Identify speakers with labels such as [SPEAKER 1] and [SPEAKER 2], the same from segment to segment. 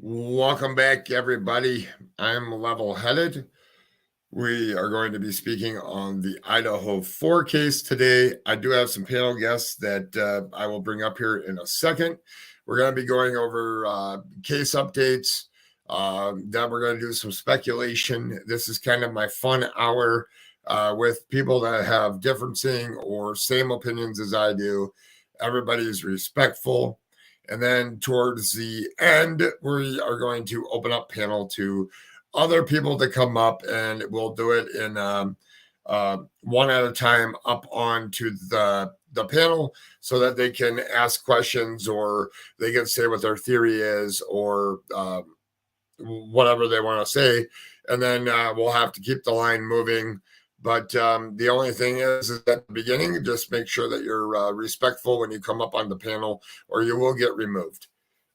[SPEAKER 1] Welcome back, everybody. I'm level-headed. We are going to be speaking on the Idaho 4 case today. I do have some panel guests that I will bring up here in a second. We're going to be going over case updates. Then we're going to do some speculation. This is kind of my fun hour with people that have differencing or same opinions as I do. Everybody is respectful. And then towards the end, we are going to open up panel to other people to come up, and we'll do it in one at a time up onto the panel so that they can ask questions or they can say what their theory is or whatever they want to say. And then we'll have to keep the line moving. But the only thing is at the beginning, just make sure that you're respectful when you come up on the panel or you will get removed.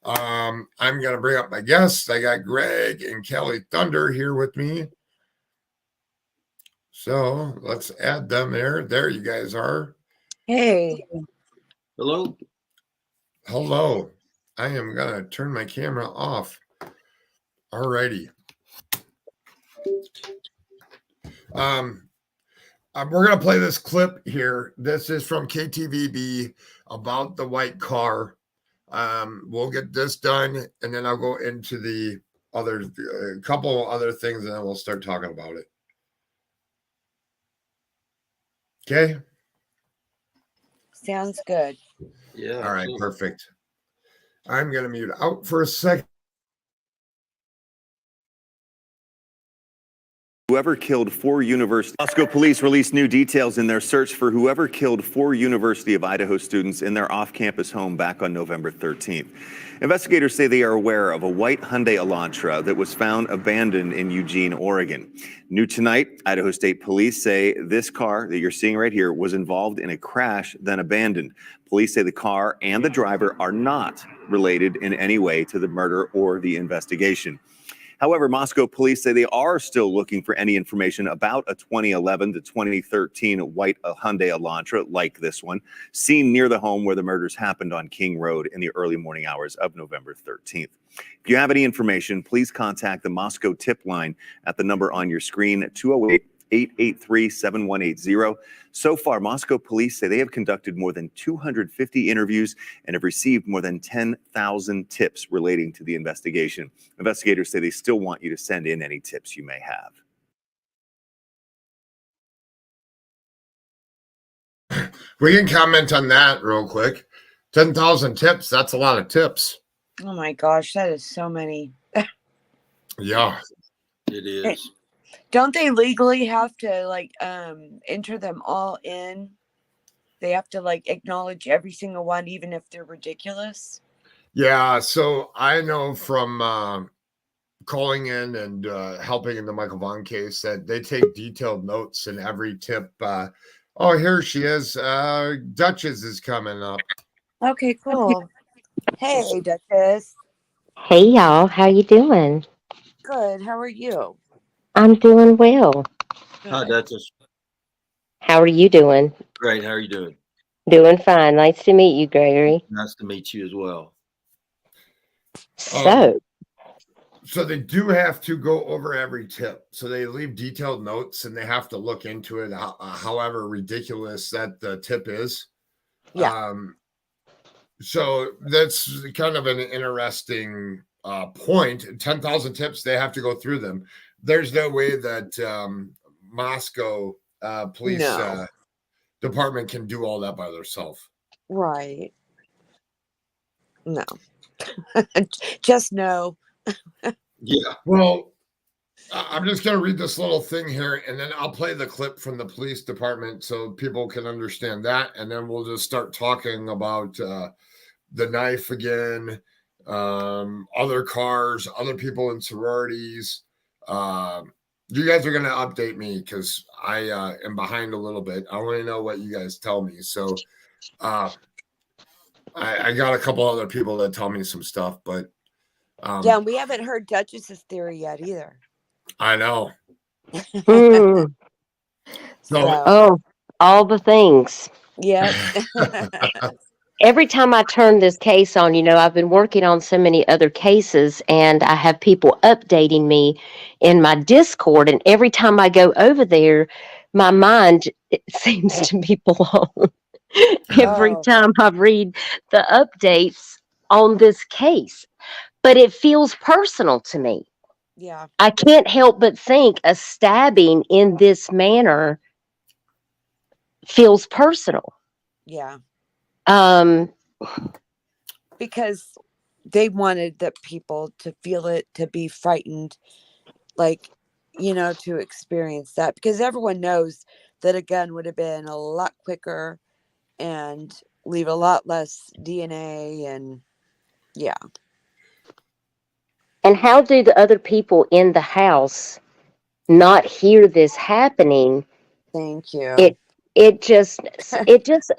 [SPEAKER 1] I'm going to bring up my guests. I got Greg and Kelly Thunder here with me. So let's add them there. There you guys are.
[SPEAKER 2] Hey.
[SPEAKER 3] Hello.
[SPEAKER 1] Hello. I am going to turn my camera off. All righty. We're going to play this clip here. This is from KTVB about the white car. We'll get this done, and then I'll go into the other couple other things, and then we'll start talking about it. Okay?
[SPEAKER 2] Sounds good.
[SPEAKER 3] Yeah.
[SPEAKER 1] All right, perfect. I'm going to mute out for a second.
[SPEAKER 4] Whoever killed 4 university. Moscow police released new details in their search for whoever killed 4 University of Idaho students in their off-campus home back on November 13th. Investigators say they are aware of a white Hyundai Elantra that was found abandoned in Eugene, Oregon. New tonight, Idaho State Police say this car that you're seeing right here was involved in a crash, then abandoned. Police say the car and the driver are not related in any way to the murder or the investigation. However, Moscow police say they are still looking for any information about a 2011 to 2013 white Hyundai Elantra like this one, seen near the home where the murders happened on King Road in the early morning hours of November 13th. If you have any information, please contact the Moscow tip line at the number on your screen at 208-883-7180. So far, Moscow police say they have conducted more than 250 interviews and have received more than 10,000 tips relating to the investigation. Investigators say they still want you to send in any tips you may
[SPEAKER 1] have. We can comment on that real quick. 10,000 tips, that's a lot of tips.
[SPEAKER 2] Oh my gosh, that is so many.
[SPEAKER 1] Yeah.
[SPEAKER 3] It is.
[SPEAKER 2] Don't they legally have to enter them all in? They have to acknowledge every single one, even if they're ridiculous.
[SPEAKER 1] Yeah, so I know from calling in and helping in the Michael Vaughn case that they take detailed notes in every tip. Oh, here she is. Duchess is coming up.
[SPEAKER 2] Okay, cool. Hey, Duchess.
[SPEAKER 5] Hey, y'all. How you doing?
[SPEAKER 2] Good. How are you?
[SPEAKER 5] I'm doing well.
[SPEAKER 3] Hi, Duchess.
[SPEAKER 5] How are you doing?
[SPEAKER 3] Great. How are you doing?
[SPEAKER 5] Doing fine. Nice to meet you, Gregory.
[SPEAKER 3] Nice to meet you as well.
[SPEAKER 5] So
[SPEAKER 1] they do have to go over every tip. So they leave detailed notes and they have to look into it, however ridiculous that the tip is.
[SPEAKER 2] Yeah.
[SPEAKER 1] So that's kind of an interesting point. 10,000 tips, they have to go through them. There's no way that Moscow police department can do all that by themselves.
[SPEAKER 2] Right. No. Just no.
[SPEAKER 1] Yeah. Well, I'm just going to read this little thing here, and then I'll play the clip from the police department so people can understand that. And then we'll just start talking about the knife again, other cars, other people in sororities. You guys are going to update me because I am behind a little bit. I want to know what you guys tell me. So I got a couple other people that tell me some stuff, but
[SPEAKER 2] yeah, we haven't heard Duchess's theory yet either.
[SPEAKER 1] I know.
[SPEAKER 5] So, all the things.
[SPEAKER 2] Yep.
[SPEAKER 5] every time I turn this case on, I've been working on so many other cases, and I have people updating me in my Discord. And every time I go over there, my mind it seems to be blown. Every
[SPEAKER 2] Oh,
[SPEAKER 5] time I read the updates on this case, but it feels personal to me.
[SPEAKER 2] yeah,
[SPEAKER 5] I can't help but think a stabbing in this manner feels personal.
[SPEAKER 2] yeah.
[SPEAKER 5] Um,
[SPEAKER 2] Because they wanted the people to feel it, to be frightened, like, to experience that. Because everyone knows that a gun would have been a lot quicker and leave a lot less DNA. And yeah,
[SPEAKER 5] and how do the other people in the house not hear this happening?
[SPEAKER 2] thank you.
[SPEAKER 5] It it just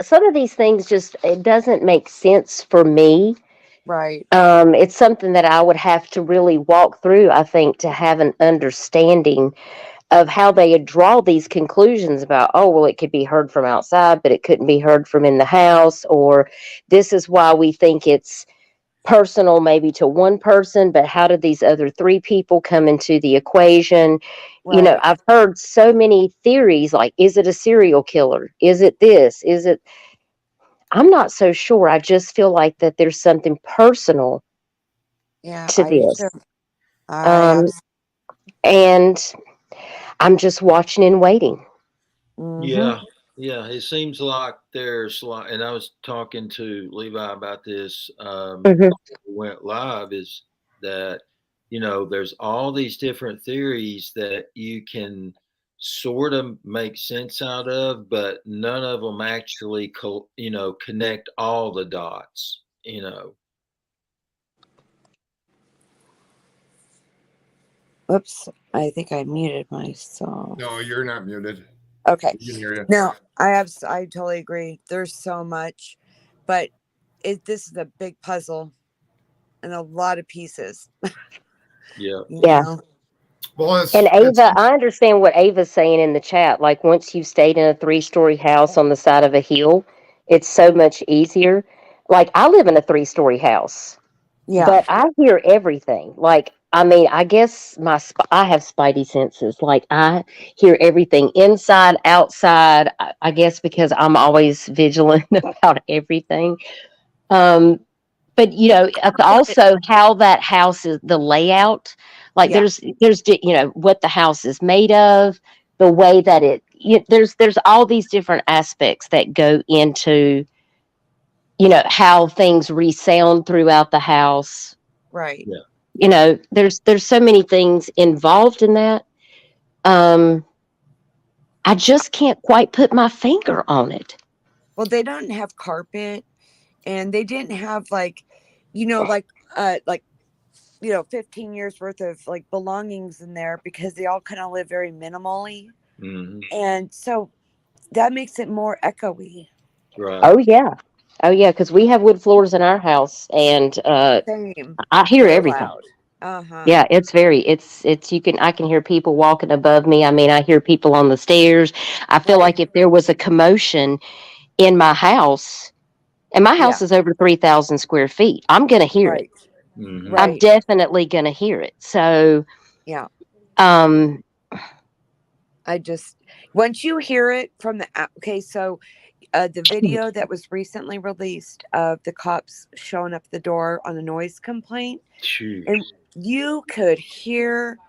[SPEAKER 5] some of these things just it doesn't make sense for me.
[SPEAKER 2] Right,
[SPEAKER 5] It's something that I would have to really walk through, I think, to have an understanding of how they draw these conclusions about, oh, well, it could be heard from outside, but it couldn't be heard from in the house, or this is why we think it's personal maybe to one person, but how did these other three people come into the equation?
[SPEAKER 2] right.
[SPEAKER 5] I've heard so many theories like, is it a serial killer? Is it this? Is it? I'm not so sure. I just feel like that there's something personal
[SPEAKER 2] Yeah,
[SPEAKER 5] to
[SPEAKER 2] I do
[SPEAKER 5] this.
[SPEAKER 2] too. I
[SPEAKER 5] Um, and I'm just watching and waiing.
[SPEAKER 2] absolutely.
[SPEAKER 3] Yeah, yeah. It seems like there's like, and I was talking to Levi about this.
[SPEAKER 5] Hmm.
[SPEAKER 3] We went live. Is that there's all these different theories that you can sort of make sense out of, but none of them actually connect all the dots.
[SPEAKER 2] Oops, I think I muted myself.
[SPEAKER 1] No, you're not muted.
[SPEAKER 2] Okay.
[SPEAKER 1] We can hear you.
[SPEAKER 2] No, I totally agree. There's so much, but this is a big puzzle and a lot of pieces.
[SPEAKER 3] Yeah.
[SPEAKER 5] Yeah.
[SPEAKER 1] Well,
[SPEAKER 5] And Ava, I understand what Ava's saying in the chat. Like, once you've stayed in a 3-story house on the side of a hill, it's so much easier. Like, I live in a 3-story house,
[SPEAKER 2] Yeah,
[SPEAKER 5] but I hear everything. Like, I mean, I guess I have spidey senses. Like, I hear everything inside, outside. I guess because I'm always vigilant about everything. Um, but also how that house is, the layout. Like,
[SPEAKER 2] yeah,
[SPEAKER 5] there's what the house is made of, the way that there's all these different aspects that go into how things resound throughout the house.
[SPEAKER 2] right.
[SPEAKER 3] Yeah.
[SPEAKER 5] There's so many things involved in that. I just can't quite put my finger on it.
[SPEAKER 2] Well, they don't have carpet, and they didn't have like 15 years worth of like belongings in there, because they all kind of live very minimally,
[SPEAKER 3] Hmm.
[SPEAKER 2] and so that makes it more echoey.
[SPEAKER 3] Right.
[SPEAKER 5] Oh yeah. Oh yeah, because we have wood floors in our house, and
[SPEAKER 2] Same,
[SPEAKER 5] I hear
[SPEAKER 2] very
[SPEAKER 5] everything.
[SPEAKER 2] loud. Uh-huh.
[SPEAKER 5] Yeah, it's I can hear people walking above me. I mean, I hear people on the stairs. I feel
[SPEAKER 2] Right.
[SPEAKER 5] like if there was a commotion in my house, and my
[SPEAKER 2] Yeah.
[SPEAKER 5] house is over 3,000 square feet, I'm gonna hear it.
[SPEAKER 2] Right.
[SPEAKER 3] Hmm.
[SPEAKER 5] I'm
[SPEAKER 2] Right.
[SPEAKER 5] definitely gonna hear it. So,
[SPEAKER 2] Yeah.
[SPEAKER 5] um,
[SPEAKER 2] I just, once you hear it from okay, so the video that was recently released of the cops showing up at the door on a noise complaint, and you could hear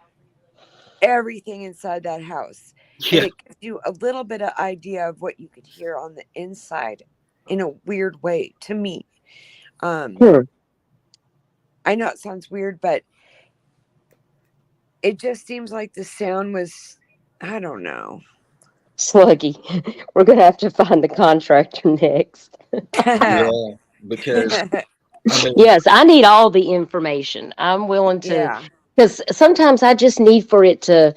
[SPEAKER 2] everything inside that house, and
[SPEAKER 3] Yeah.
[SPEAKER 2] it gives you a little bit of idea of what you could hear on the inside in a weird way to me.
[SPEAKER 5] hmm,
[SPEAKER 2] I know it sounds weird, but it just seems like the sound was, I don't know.
[SPEAKER 5] sluggy. We're gonna have to find the contractor next.
[SPEAKER 3] Yeah. Because I mean,
[SPEAKER 5] Yes, I need all the information. I'm willing to,
[SPEAKER 2] Yeah.
[SPEAKER 5] because sometimes I just need for it to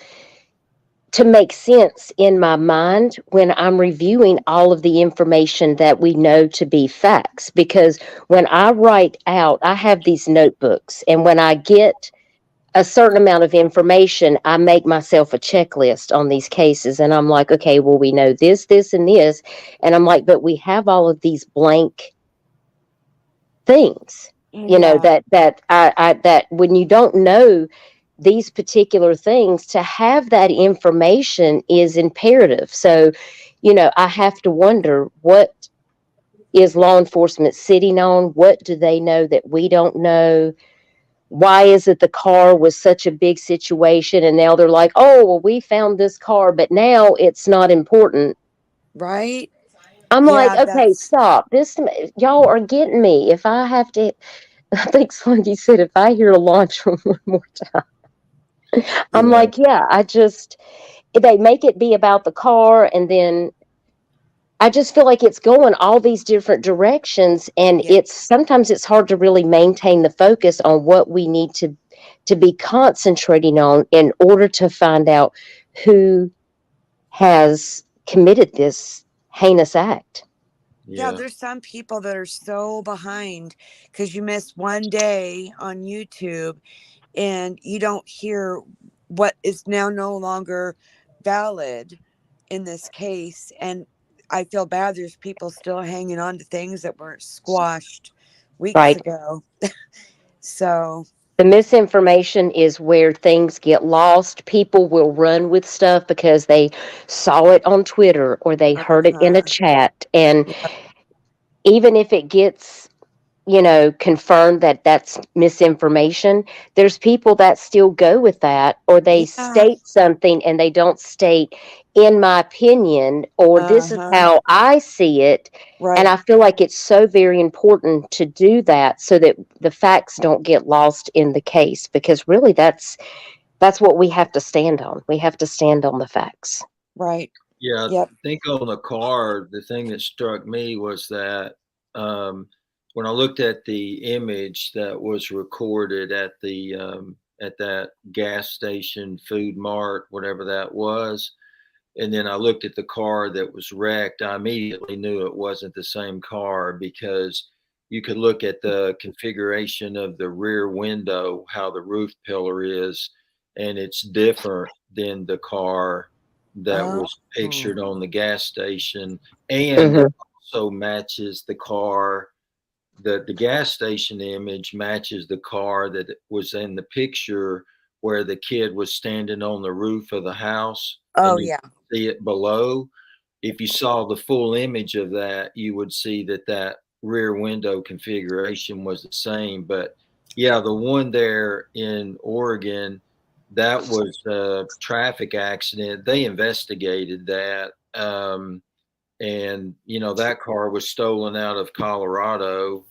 [SPEAKER 5] make sense in my mind when I'm reviewing all of the information that we know to be facts. Because when I write out, I have these notebooks, and when I get a certain amount of information, I make myself a checklist on these cases, and I'm like, okay, well, we know this, this, and this, and I'm like, but we have all of these blank things. You know,
[SPEAKER 2] Yeah.
[SPEAKER 5] that when you don't know these particular things, to have that information is imperative. So, you know, I have to wonder, what is law enforcement sitting on? What do they know that we don't know? Why is it the car was such a big situation and now they're like, oh, well, we found this car, but now it's not important.
[SPEAKER 2] Right.
[SPEAKER 5] I'm like,
[SPEAKER 2] Yeah,
[SPEAKER 5] okay,
[SPEAKER 2] that's
[SPEAKER 5] stop. This, y'all are getting me. If I have to, I think Sluggy said, if I hear a launcher one more time, I'm
[SPEAKER 1] Yeah.
[SPEAKER 5] like, yeah, they make it be about the car. And then I just feel like it's going all these different directions. And
[SPEAKER 2] yeah.
[SPEAKER 5] sometimes it's hard to really maintain the focus on what we need to be concentrating on in order to find out who has committed this heinous act.
[SPEAKER 2] Yeah,
[SPEAKER 3] Yeah.
[SPEAKER 2] there's some people that are so behind because you miss one day on YouTube and you don't hear what is now no longer valid in this case. And I feel bad there's people still hanging on to things that were squashed weeks
[SPEAKER 5] Right.
[SPEAKER 2] ago. So,
[SPEAKER 5] The misinformation is where things get lost. People will run with stuff because they saw it on Twitter or they heard it in a
[SPEAKER 2] uh-huh.
[SPEAKER 5] chat. And
[SPEAKER 2] Yeah.
[SPEAKER 5] even if it gets, you know, confirmed that that's misinformation, there's people that still go with that, or they
[SPEAKER 2] Yeah.
[SPEAKER 5] state something and they don't state, in my opinion, or this is
[SPEAKER 2] Uh-huh.
[SPEAKER 5] how I see it. And
[SPEAKER 2] Right.
[SPEAKER 5] I feel like it's so very important to do that so that the facts don't get lost in the case, because really that's what we have to stand on. We have to stand on the facts.
[SPEAKER 2] Right.
[SPEAKER 3] Yeah,
[SPEAKER 2] Yep.
[SPEAKER 3] I think on the car, the thing that struck me was that when I looked at the image that was recorded at that gas station, food mart, whatever that was, and then I looked at the car that was wrecked, I immediately knew it wasn't the same car because you could look at the configuration of the rear window, how the roof pillar is, and it's different than the car that
[SPEAKER 2] Oh.
[SPEAKER 3] was pictured on the gas station. And it
[SPEAKER 5] Hmm.
[SPEAKER 3] also matches the car, the gas station image matches the car that was in the picture where the kid was standing on the roof of the house
[SPEAKER 2] Oh
[SPEAKER 3] and you
[SPEAKER 2] yeah.
[SPEAKER 3] see it below. If you saw the full image of that, you would see that that rear window configuration was the same. But yeah, the one there in Oregon, that was a traffic accident. They investigated that. And, you know, that car was stolen out of Colorado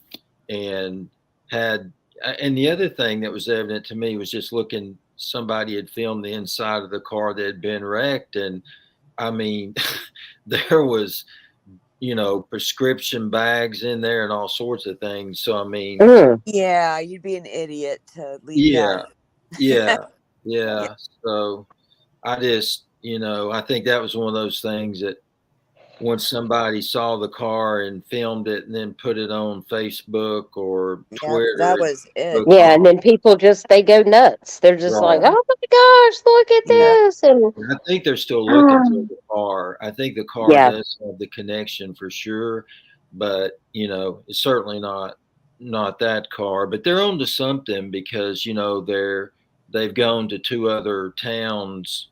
[SPEAKER 3] and had, and the other thing that was evident to me was just looking, somebody had filmed the inside of the car that had been wrecked. And I mean, there was, you know, prescription bags in there and all sorts of things. So, I mean,
[SPEAKER 5] Mm.
[SPEAKER 2] Yeah, you'd be an idiot to leave
[SPEAKER 3] yeah,
[SPEAKER 2] that.
[SPEAKER 3] yeah,
[SPEAKER 2] Yeah.
[SPEAKER 3] yeah. So I just, you know, I think that was one of those things that once somebody saw the car and filmed it and then put it on Facebook or
[SPEAKER 2] Yep, that
[SPEAKER 3] Twitter, it
[SPEAKER 2] was it.
[SPEAKER 3] took
[SPEAKER 5] Yeah, and
[SPEAKER 3] off.
[SPEAKER 5] then people just they go nuts. They're just like,
[SPEAKER 3] Right.
[SPEAKER 5] "Oh my gosh, look at
[SPEAKER 2] Yep.
[SPEAKER 5] this!" And
[SPEAKER 3] And I think they're still looking for the car. I think the car
[SPEAKER 5] yeah,
[SPEAKER 3] does have the connection for sure, but you know, it's certainly not that car. But they're on to something because you know they've gone to two other towns,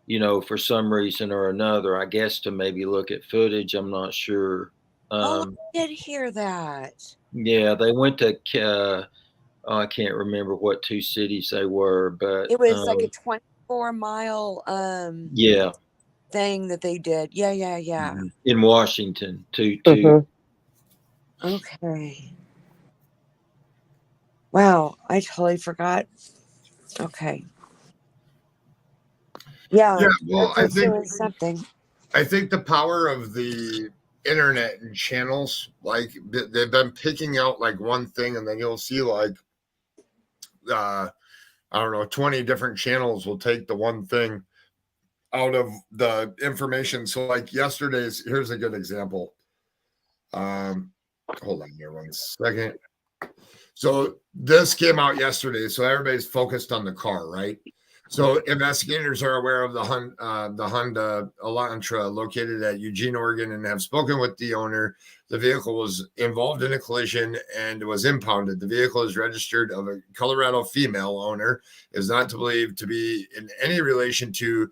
[SPEAKER 3] you know, for some reason or another. I guess to maybe look at footage. I'm not sure.
[SPEAKER 2] Oh,
[SPEAKER 3] Um,
[SPEAKER 2] I did hear that.
[SPEAKER 3] yeah, they went to. Oh, I can't remember what two cities they were, but
[SPEAKER 2] It was like a 24-mile
[SPEAKER 3] yeah.
[SPEAKER 2] thing that they did. Yeah, yeah, yeah.
[SPEAKER 3] Mhm. In Washington, two.
[SPEAKER 5] hmm
[SPEAKER 2] Okay. Wow, I totally forgot. Okay.
[SPEAKER 1] Yeah,
[SPEAKER 2] Yeah, they're
[SPEAKER 1] well,
[SPEAKER 2] pursuing something.
[SPEAKER 1] I think the power of the internet and channels, like they've been picking out like one thing, and then you'll see like I don't know, 20 different channels will take the one thing out of the information. So like yesterday's, here's a good example. Hold on here 1 second. So this came out yesterday, so everybody's focused on the car, right? So investigators are aware of the Hyundai Elantra located at Eugene, Oregon, and have spoken with the owner. The vehicle was involved in a collision and was impounded. The vehicle is registered of a Colorado female owner, is not to believe to be in any relation to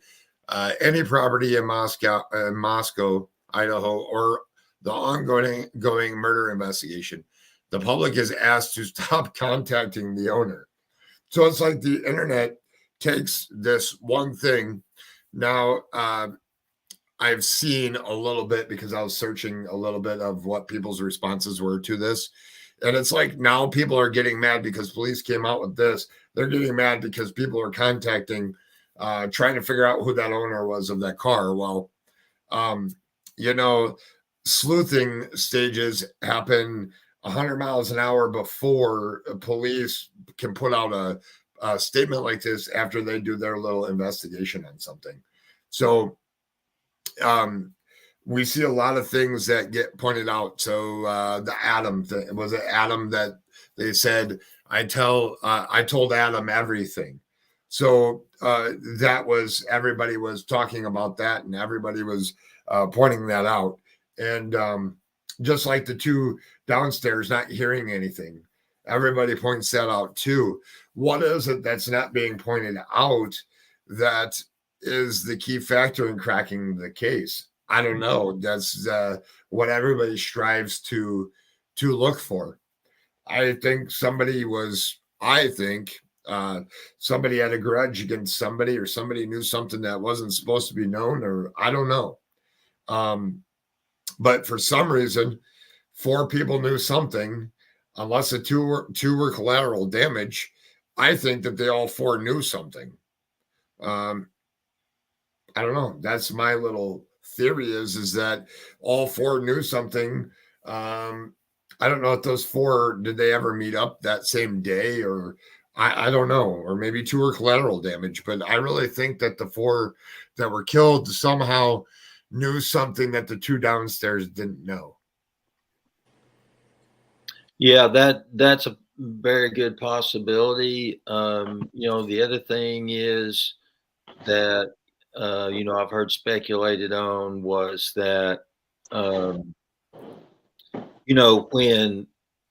[SPEAKER 1] any property in Moscow, Idaho, or the ongoing murder investigation. The public is asked to stop contacting the owner. So it's like the internet takes this one thing. Now, I've seen a little bit because I was searching a little bit of what people's responses were to this. And it's like now people are getting mad because police came out with this. They're getting mad because people are contacting, trying to figure out who that owner was of that car. Well, you know, sleuthing stages happen 100 miles an hour before police can put out a statement like this after they do their little investigation on something. So we see a lot of things that get pointed out. So the Adam thing, was it Adam that they said, I told Adam everything. So that was, everybody was talking about that and everybody was pointing that out. And just like the two downstairs not hearing anything, everybody points that out too. What is it that's not being pointed out that is the key factor in cracking the case? I don't know. That's what everybody strives to look for. I think somebody had a grudge against somebody, or somebody knew something that wasn't supposed to be known, or I don't know. But for some reason, 4 people knew something, unless the two were collateral damage. I think that they all 4 knew something. I don't know. That's my little theory is that all 4 knew something. I don't know if those 4, did they ever meet up that same day, or I don't know, or maybe 2 were collateral damage, but I really think that the 4 that were killed somehow knew something that the 2 downstairs didn't know.
[SPEAKER 3] Yeah, that's a very good possibility. The other thing is that I've heard speculated on was that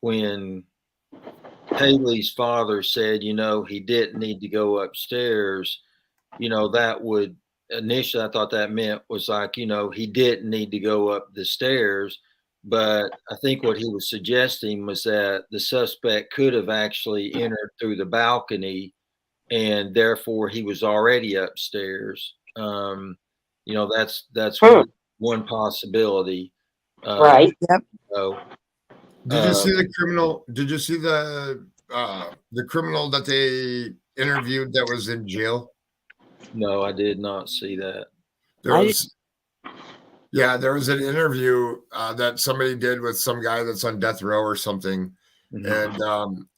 [SPEAKER 3] when Haley's father said, he didn't need to go upstairs, that would initially, I thought that meant was like, he didn't need to go up the stairs. But I think what he was suggesting was that the suspect could have actually entered through the balcony, and therefore he was already upstairs. That's one possibility.
[SPEAKER 5] Right.
[SPEAKER 2] Yep.
[SPEAKER 3] So,
[SPEAKER 1] Did you see the criminal? Did you see the criminal that they interviewed that was in jail?
[SPEAKER 3] no, I did not see that.
[SPEAKER 1] There was an interview that somebody did with some guy that's on death row or something, and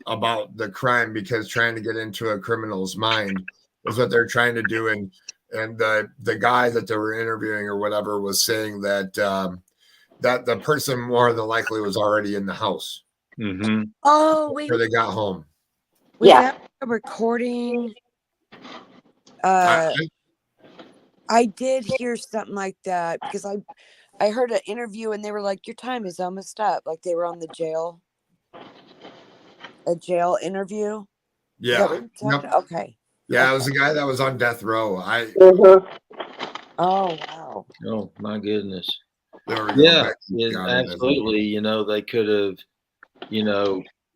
[SPEAKER 1] about the crime, because trying to get into a criminal's mind is what they're trying to do, and the guy that they were interviewing or whatever was saying that that the person more than likely was already in the house.
[SPEAKER 3] Mm-hmm.
[SPEAKER 2] Oh, wait.
[SPEAKER 1] Before they got home.
[SPEAKER 2] Was
[SPEAKER 5] Yeah.
[SPEAKER 2] that a recording?
[SPEAKER 1] I
[SPEAKER 2] I did hear something like that because I heard an interview and they were like, your time is almost up. Like they were on a jail interview. Is that what you're talking about? Okay.
[SPEAKER 1] Yeah, it was a guy that was on death row.
[SPEAKER 2] Oh, wow.
[SPEAKER 3] Oh my goodness.
[SPEAKER 1] There we go.
[SPEAKER 3] Yeah, absolutely. They could have,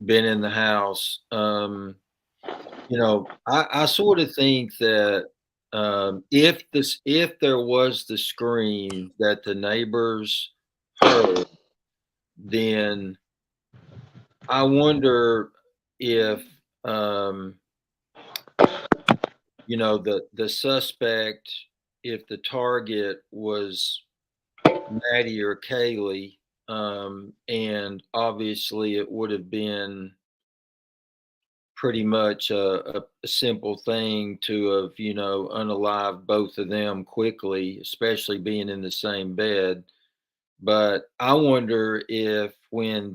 [SPEAKER 3] been in the house. I sort of think that if there was the scream that the neighbors heard, then I wonder if the suspect, if the target was Maddie or Kaylee, and obviously it would have been pretty much a simple thing to have, unalive both of them quickly, especially being in the same bed. But I wonder if Ethan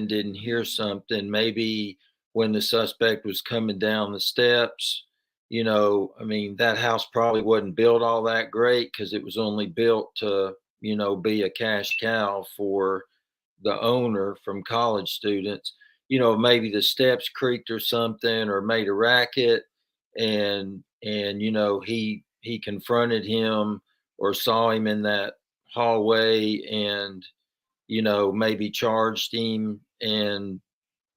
[SPEAKER 3] didn't hear something, maybe when the suspect was coming down the steps. You know, I mean, that house probably wasn't built all that great because it was only built to, you know, be a cash cow for the owner from college students. You know, maybe the steps creaked or something or made a racket, and you know, he confronted him or saw him in that hallway and, you know, maybe charged him and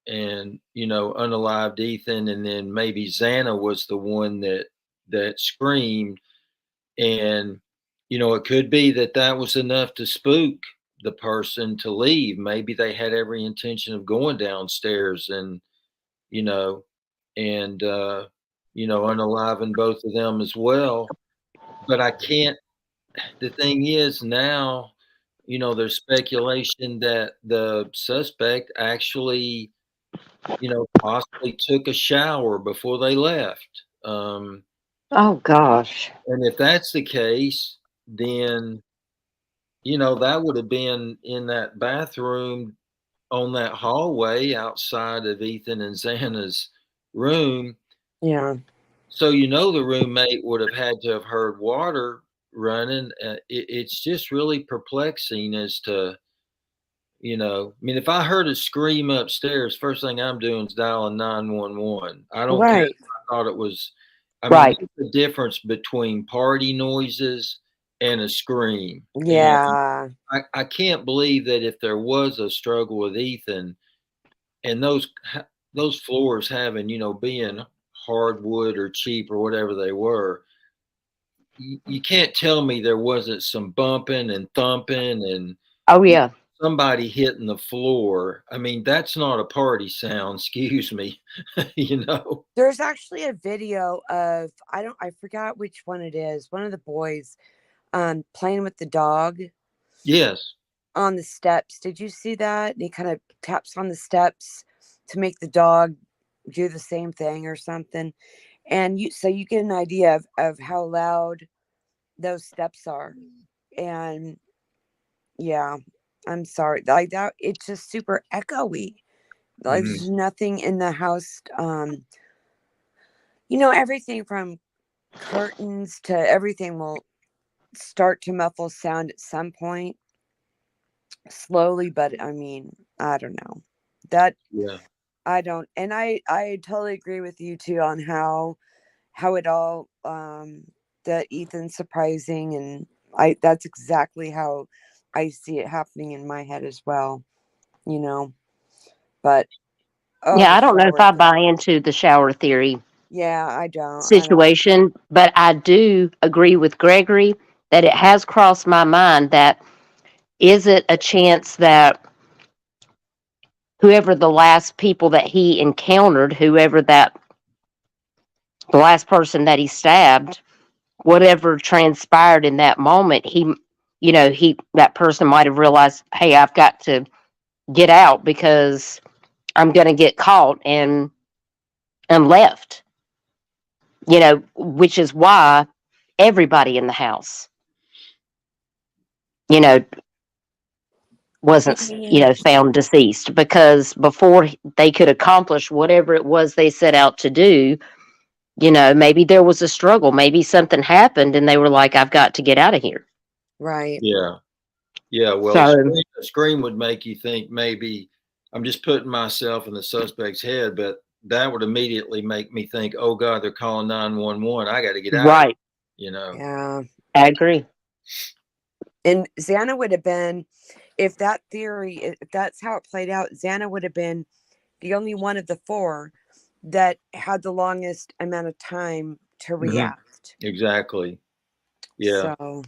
[SPEAKER 3] you know, unalived Ethan, and then maybe Xana was the one that screamed. And you know, it could be that that was enough to spook the person to leave. Maybe they had every intention of going downstairs and, you know, and you know, unaliving both of them as well. But I can't. The thing is now, you know, there's speculation that the suspect actually, you know, possibly took a shower before they left.
[SPEAKER 5] Oh gosh.
[SPEAKER 3] And if that's the case, then, you know, that would have been in that bathroom on that hallway outside of Ethan and Xana's room.
[SPEAKER 2] Yeah.
[SPEAKER 3] So, you know, the roommate would have had to have heard water running. It's just really perplexing as to, you know, I mean, if I heard a scream upstairs, first thing I'm doing is dialing 911. I don't care if
[SPEAKER 2] Right.
[SPEAKER 3] I thought it was, I mean,
[SPEAKER 5] Right.
[SPEAKER 3] there's the difference between party noises and a scream. And
[SPEAKER 2] Yeah.
[SPEAKER 3] I can't believe that if there was a struggle with Ethan and those floors having, you know, being hardwood or cheap or whatever they were, you can't tell me there wasn't some bumping and thumping and
[SPEAKER 5] Oh yeah.
[SPEAKER 3] somebody hitting the floor. I mean, that's not a party sound, excuse me. You know?
[SPEAKER 2] There's actually a video of I forgot which one it is. One of the boys playing with the dog
[SPEAKER 3] Yes.
[SPEAKER 2] on the steps. Did you see that? And he kind of taps on the steps to make the dog do the same thing or something. And you get an idea of how loud those steps are. And yeah, I'm sorry. Like that, it's just super echoey. Like
[SPEAKER 3] Mhm.
[SPEAKER 2] there's nothing in the house. You know, everything from curtains to everything will start to muffle sound at some point slowly, but I mean, I don't know. That
[SPEAKER 3] Yeah.
[SPEAKER 2] I don't, and I totally agree with you too on how it all that Ethan's surprising, and I that's exactly how I see it happening in my head as well, you know. But oh,
[SPEAKER 5] Yeah,
[SPEAKER 2] the
[SPEAKER 5] I don't know if
[SPEAKER 2] shower
[SPEAKER 5] I
[SPEAKER 2] thing.
[SPEAKER 5] buy into the shower theory
[SPEAKER 2] Yeah, I don't.
[SPEAKER 5] situation, but I do agree with Gregory that it has crossed my mind that is it a chance that whoever the last people that he encountered, whoever that the last person that he stabbed, whatever transpired in that moment, he you know, he that person might have realized, hey, I've got to get out because I'm gonna get caught and left. You know, which is why everybody in the house, you know, wasn't, you
[SPEAKER 2] Yeah.
[SPEAKER 5] know, found deceased because before they could accomplish whatever it was they set out to do, you know, maybe there was a struggle, maybe something happened and they were like, I've got to get out of here.
[SPEAKER 2] Right.
[SPEAKER 3] Yeah. Yeah. Well,
[SPEAKER 5] So,
[SPEAKER 3] a scream would make you think maybe I'm just putting myself in the suspect's head, but that would immediately make me think, oh God, they're calling 911. I got to get out of
[SPEAKER 5] right.
[SPEAKER 3] here, you know?
[SPEAKER 2] Yeah.
[SPEAKER 5] I agree.
[SPEAKER 2] And Xana would have been, if that's how it played out, Xana would have been the only one of the four that had the longest amount of time to
[SPEAKER 3] Mhm.
[SPEAKER 2] react.
[SPEAKER 3] Exactly. Yeah.
[SPEAKER 2] So,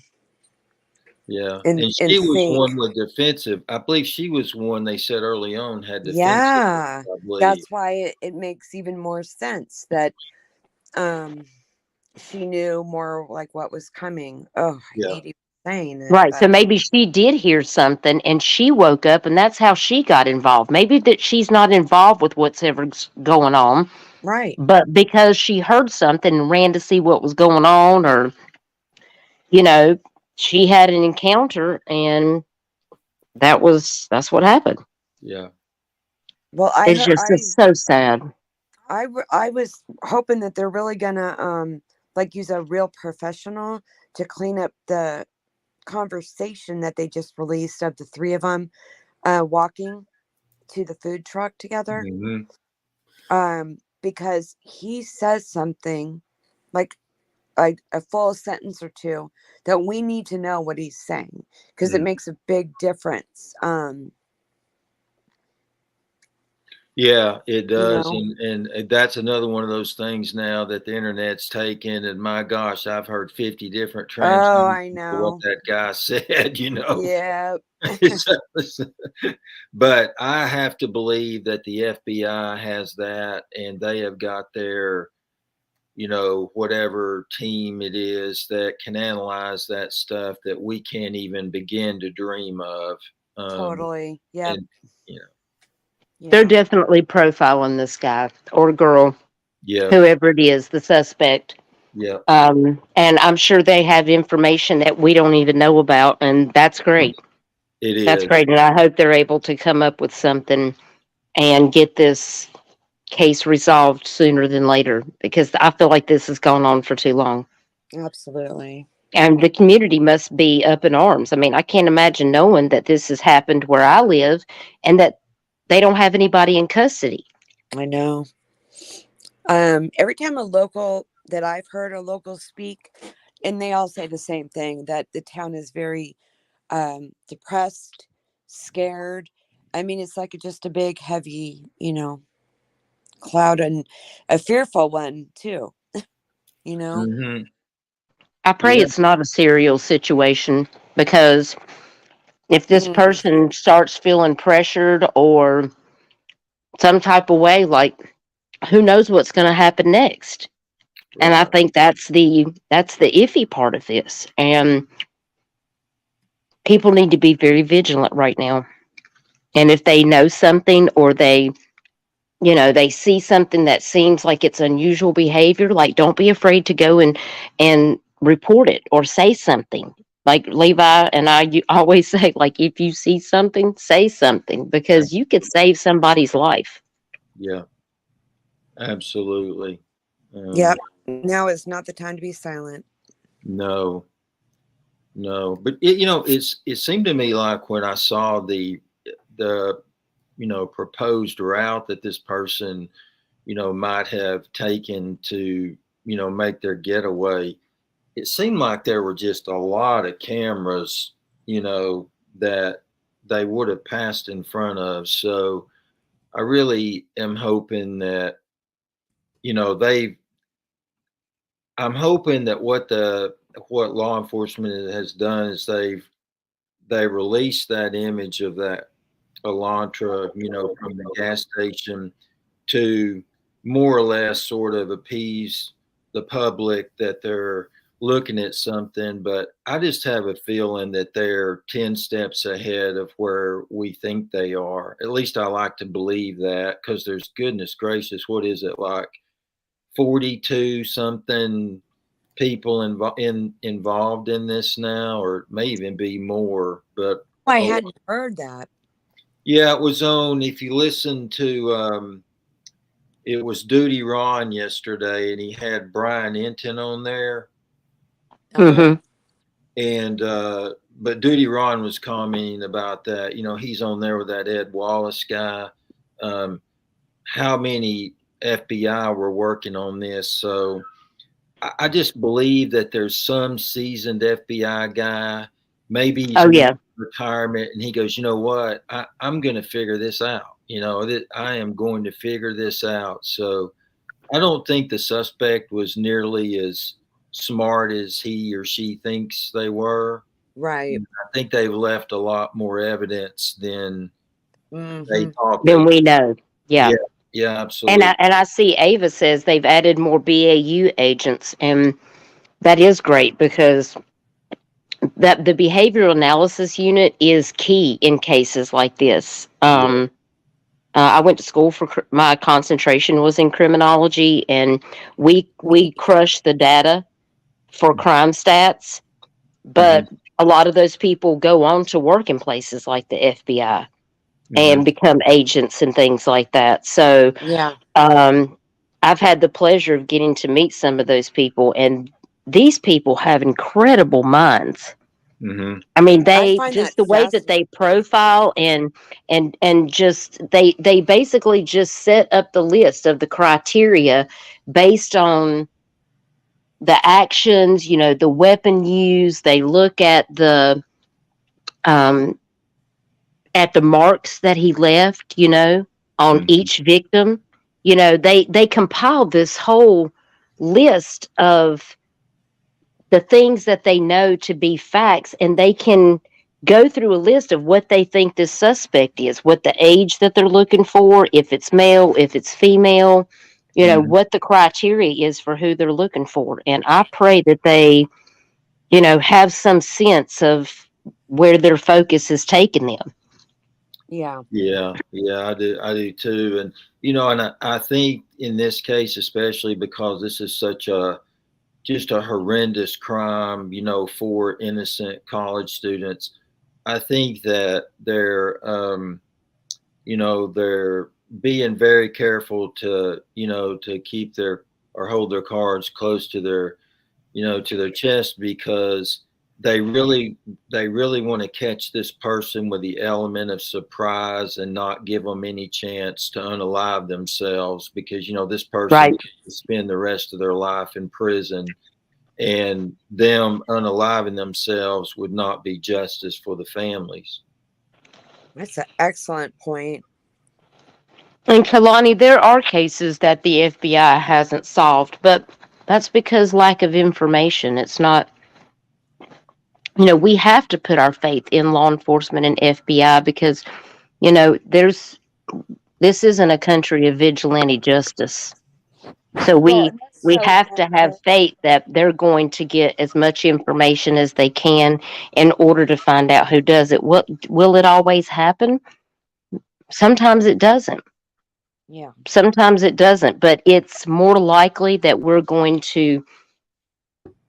[SPEAKER 3] Yeah.
[SPEAKER 2] and
[SPEAKER 3] And
[SPEAKER 2] and
[SPEAKER 3] she was
[SPEAKER 2] think,
[SPEAKER 3] one with defensive. I believe she was one they said early on had defensive,
[SPEAKER 2] yeah,
[SPEAKER 3] I believe.
[SPEAKER 2] that's why it makes even more sense that um she knew more like what was coming. Oh, I
[SPEAKER 3] Yeah.
[SPEAKER 2] hate even saying it,
[SPEAKER 5] Right.
[SPEAKER 2] but
[SPEAKER 5] So maybe she did hear something and she woke up and that's how she got involved. Maybe that she's not involved with whatever's going on,
[SPEAKER 2] right.
[SPEAKER 5] but because she heard something and ran to see what was going on, or, you know, she had an encounter and that's what happened.
[SPEAKER 3] Yeah.
[SPEAKER 2] Well,
[SPEAKER 5] It's just it's so sad.
[SPEAKER 2] I was hoping that they're really gonna like use a real professional to clean up the conversation that they just released of the three of them walking to the food truck together. Because he says something like a full sentence or two that we need to know what he's saying, because it makes a big difference.
[SPEAKER 3] Yeah, it
[SPEAKER 2] You
[SPEAKER 3] does.
[SPEAKER 2] know,
[SPEAKER 3] And that's another one of those things now that the internet's taken. And my gosh, I've heard 50 different
[SPEAKER 2] oh, I
[SPEAKER 3] translations of what
[SPEAKER 2] know.
[SPEAKER 3] that guy said, you know.
[SPEAKER 2] Yeah.
[SPEAKER 3] But I have to believe that the FBI has that and they have got their, you know, whatever team it is that can analyze that stuff that we can't even begin to dream of.
[SPEAKER 2] Totally. Yep.
[SPEAKER 3] And, you know,
[SPEAKER 5] They're
[SPEAKER 2] Yeah.
[SPEAKER 5] definitely profiling this guy or girl,
[SPEAKER 3] yeah,
[SPEAKER 5] whoever it is, the suspect.
[SPEAKER 3] yeah,
[SPEAKER 5] And I'm sure they have information that we don't even know about, and that's great.
[SPEAKER 3] it
[SPEAKER 5] That's
[SPEAKER 3] is.
[SPEAKER 5] great, and I hope they're able to come up with something and get this case resolved sooner than later, because I feel like this has gone on for too long.
[SPEAKER 2] Absolutely.
[SPEAKER 5] And the community must be up in arms. I mean, I can't imagine knowing that this has happened where I live and that they don't have anybody in custody.
[SPEAKER 2] I know. Every time a local that I've heard a local speak, and they all say the same thing, that the town is very depressed, scared. I mean, it's like just a big, heavy, cloud, and a fearful one too. You know.
[SPEAKER 3] Hmm.
[SPEAKER 5] I pray
[SPEAKER 3] Yeah,
[SPEAKER 5] it's not a serial situation, because if this
[SPEAKER 2] Mm,
[SPEAKER 5] person starts feeling pressured or some type of way, like, who knows what's going to happen next? And I
[SPEAKER 3] right.
[SPEAKER 5] think that's the iffy part of this. And people need to be very vigilant right now. And if they know something, or they see something that seems like it's unusual behavior, like, don't be afraid to go and report it or say something. Like Levi and I always say, like, if you see something, say something, because you could save somebody's life.
[SPEAKER 3] Yeah, absolutely.
[SPEAKER 2] yep. Now is not the time to be silent.
[SPEAKER 3] No, no, but it seemed to me like when I saw the proposed route that this person might have taken to make their getaway, it seemed like there were just a lot of cameras that they would have passed in front of. So I really am hoping that they I'm hoping that what law enforcement has done is they released that image of that Elantra, from the gas station to more or less sort of appease the public that they're looking at something. But I just have a feeling that they're 10 steps ahead of where we think they are. At least I like to believe that, because there's, goodness gracious, what is it, like 42 something people involved in this now, or it may even be more. But
[SPEAKER 2] I hadn't heard that.
[SPEAKER 3] yeah, it was on. If you listen to, it was Duty Ron yesterday, and he had Brian Enton on there,
[SPEAKER 5] Mm-hmm.
[SPEAKER 3] and but Duty Ron was commenting about that. He's on there with that Ed Wallace guy. How many FBI were working on this? So I just believe that there's some seasoned FBI guy, maybe he's
[SPEAKER 5] Oh, yeah.
[SPEAKER 3] retirement, and he goes, you know what, I'm going to figure this out. That I am going to figure this out. So I don't think the suspect was nearly as smart as he or she thinks they were.
[SPEAKER 2] Right.
[SPEAKER 3] I think they've left a lot more evidence than they
[SPEAKER 2] Hmm.
[SPEAKER 3] thought
[SPEAKER 5] Then
[SPEAKER 3] they.
[SPEAKER 5] we know. Yeah.
[SPEAKER 3] Yeah, yeah,
[SPEAKER 5] And
[SPEAKER 3] absolutely.
[SPEAKER 5] I see Ava says they've added more BAU agents, and that is great, because that the behavioral analysis unit is key in cases like this. I went to school for my concentration was in criminology, and we crushed the data for crime stats,
[SPEAKER 3] Mhm.
[SPEAKER 5] but a lot of those people go on to work in places like the FBI. and become agents and things like that. So,
[SPEAKER 2] Yeah.
[SPEAKER 5] I've had the pleasure of getting to meet some of those people, and these people have incredible minds.
[SPEAKER 3] Mm-hmm.
[SPEAKER 5] I mean,
[SPEAKER 2] I
[SPEAKER 5] they
[SPEAKER 2] find
[SPEAKER 5] just
[SPEAKER 2] that
[SPEAKER 5] the way that they profile and just they basically just set up the list of the criteria based on the actions, the weapon used. They look um at the marks that he left, on
[SPEAKER 3] Mm-hmm.
[SPEAKER 5] each victim. They compile this whole list of the things that they know to be facts, and they can go through a list of what they think this suspect is, what the age that they're looking for, if it's male, if it's female,
[SPEAKER 3] Mm-hmm.
[SPEAKER 5] what the criteria is for who they're looking for. And I pray that they, have some sense of where their focus is taking them.
[SPEAKER 2] Yeah.
[SPEAKER 3] Yeah, I do too. And I think in this case, especially because this is such a just a horrendous crime, for innocent college students, I think that they're being very careful to keep their or hold their cards close to their chest, because they really want to catch this person with the element of surprise and not give them any chance to unalive themselves, because this person
[SPEAKER 5] Right.
[SPEAKER 3] will spend the rest of their life in prison, and them unaliving themselves would not be justice for the families.
[SPEAKER 2] That's an excellent point.
[SPEAKER 5] And Kalani, there are cases that the FBI hasn't solved, but that's because lack of information. It's not, we have to put our faith in law enforcement and FBI because, this isn't a country of vigilante justice. So we have to have faith that they're going to get as much information as they can in order to find out who does it. Will it always happen? Sometimes it doesn't.
[SPEAKER 2] Yeah.
[SPEAKER 5] Sometimes it doesn't, but it's more likely that we're going to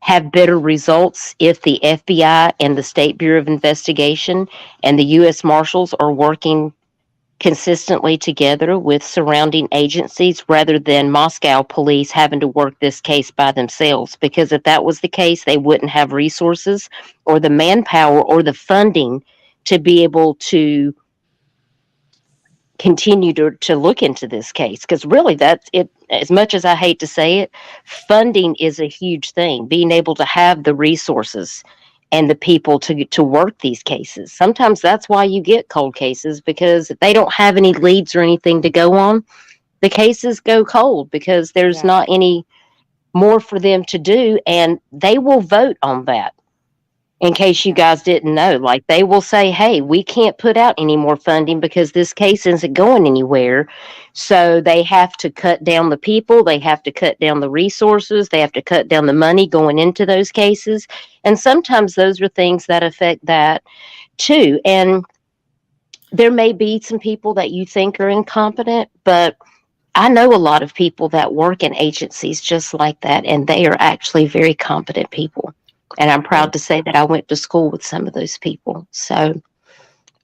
[SPEAKER 5] have better results if the FBI and the State Bureau of Investigation and the U.S. Marshals are working consistently together with surrounding agencies rather than Moscow police having to work this case by themselves. Because if that was the case, they wouldn't have resources or the manpower or the funding to be able to continue to look into this case. Because really, that's it. As much as I hate to say it, funding is a huge thing. Being able to have the resources and the people to work these cases. Sometimes that's why you get cold cases, because if they don't have any leads or anything to go on, the cases go cold because there's
[SPEAKER 2] Yeah.
[SPEAKER 5] not any more for them to do, and they will vote on that. In case you guys didn't know, like they will say, hey, we can't put out any more funding because this case isn't going anywhere. So they have to cut down the people, they have to cut down the resources, they have to cut down the money going into those cases. And sometimes those are things that affect that too. And there may be some people that you think are incompetent, but I know a lot of people that work in agencies just like that, and they are actually very competent people. And I'm proud to say that I went to school with some of those people. So,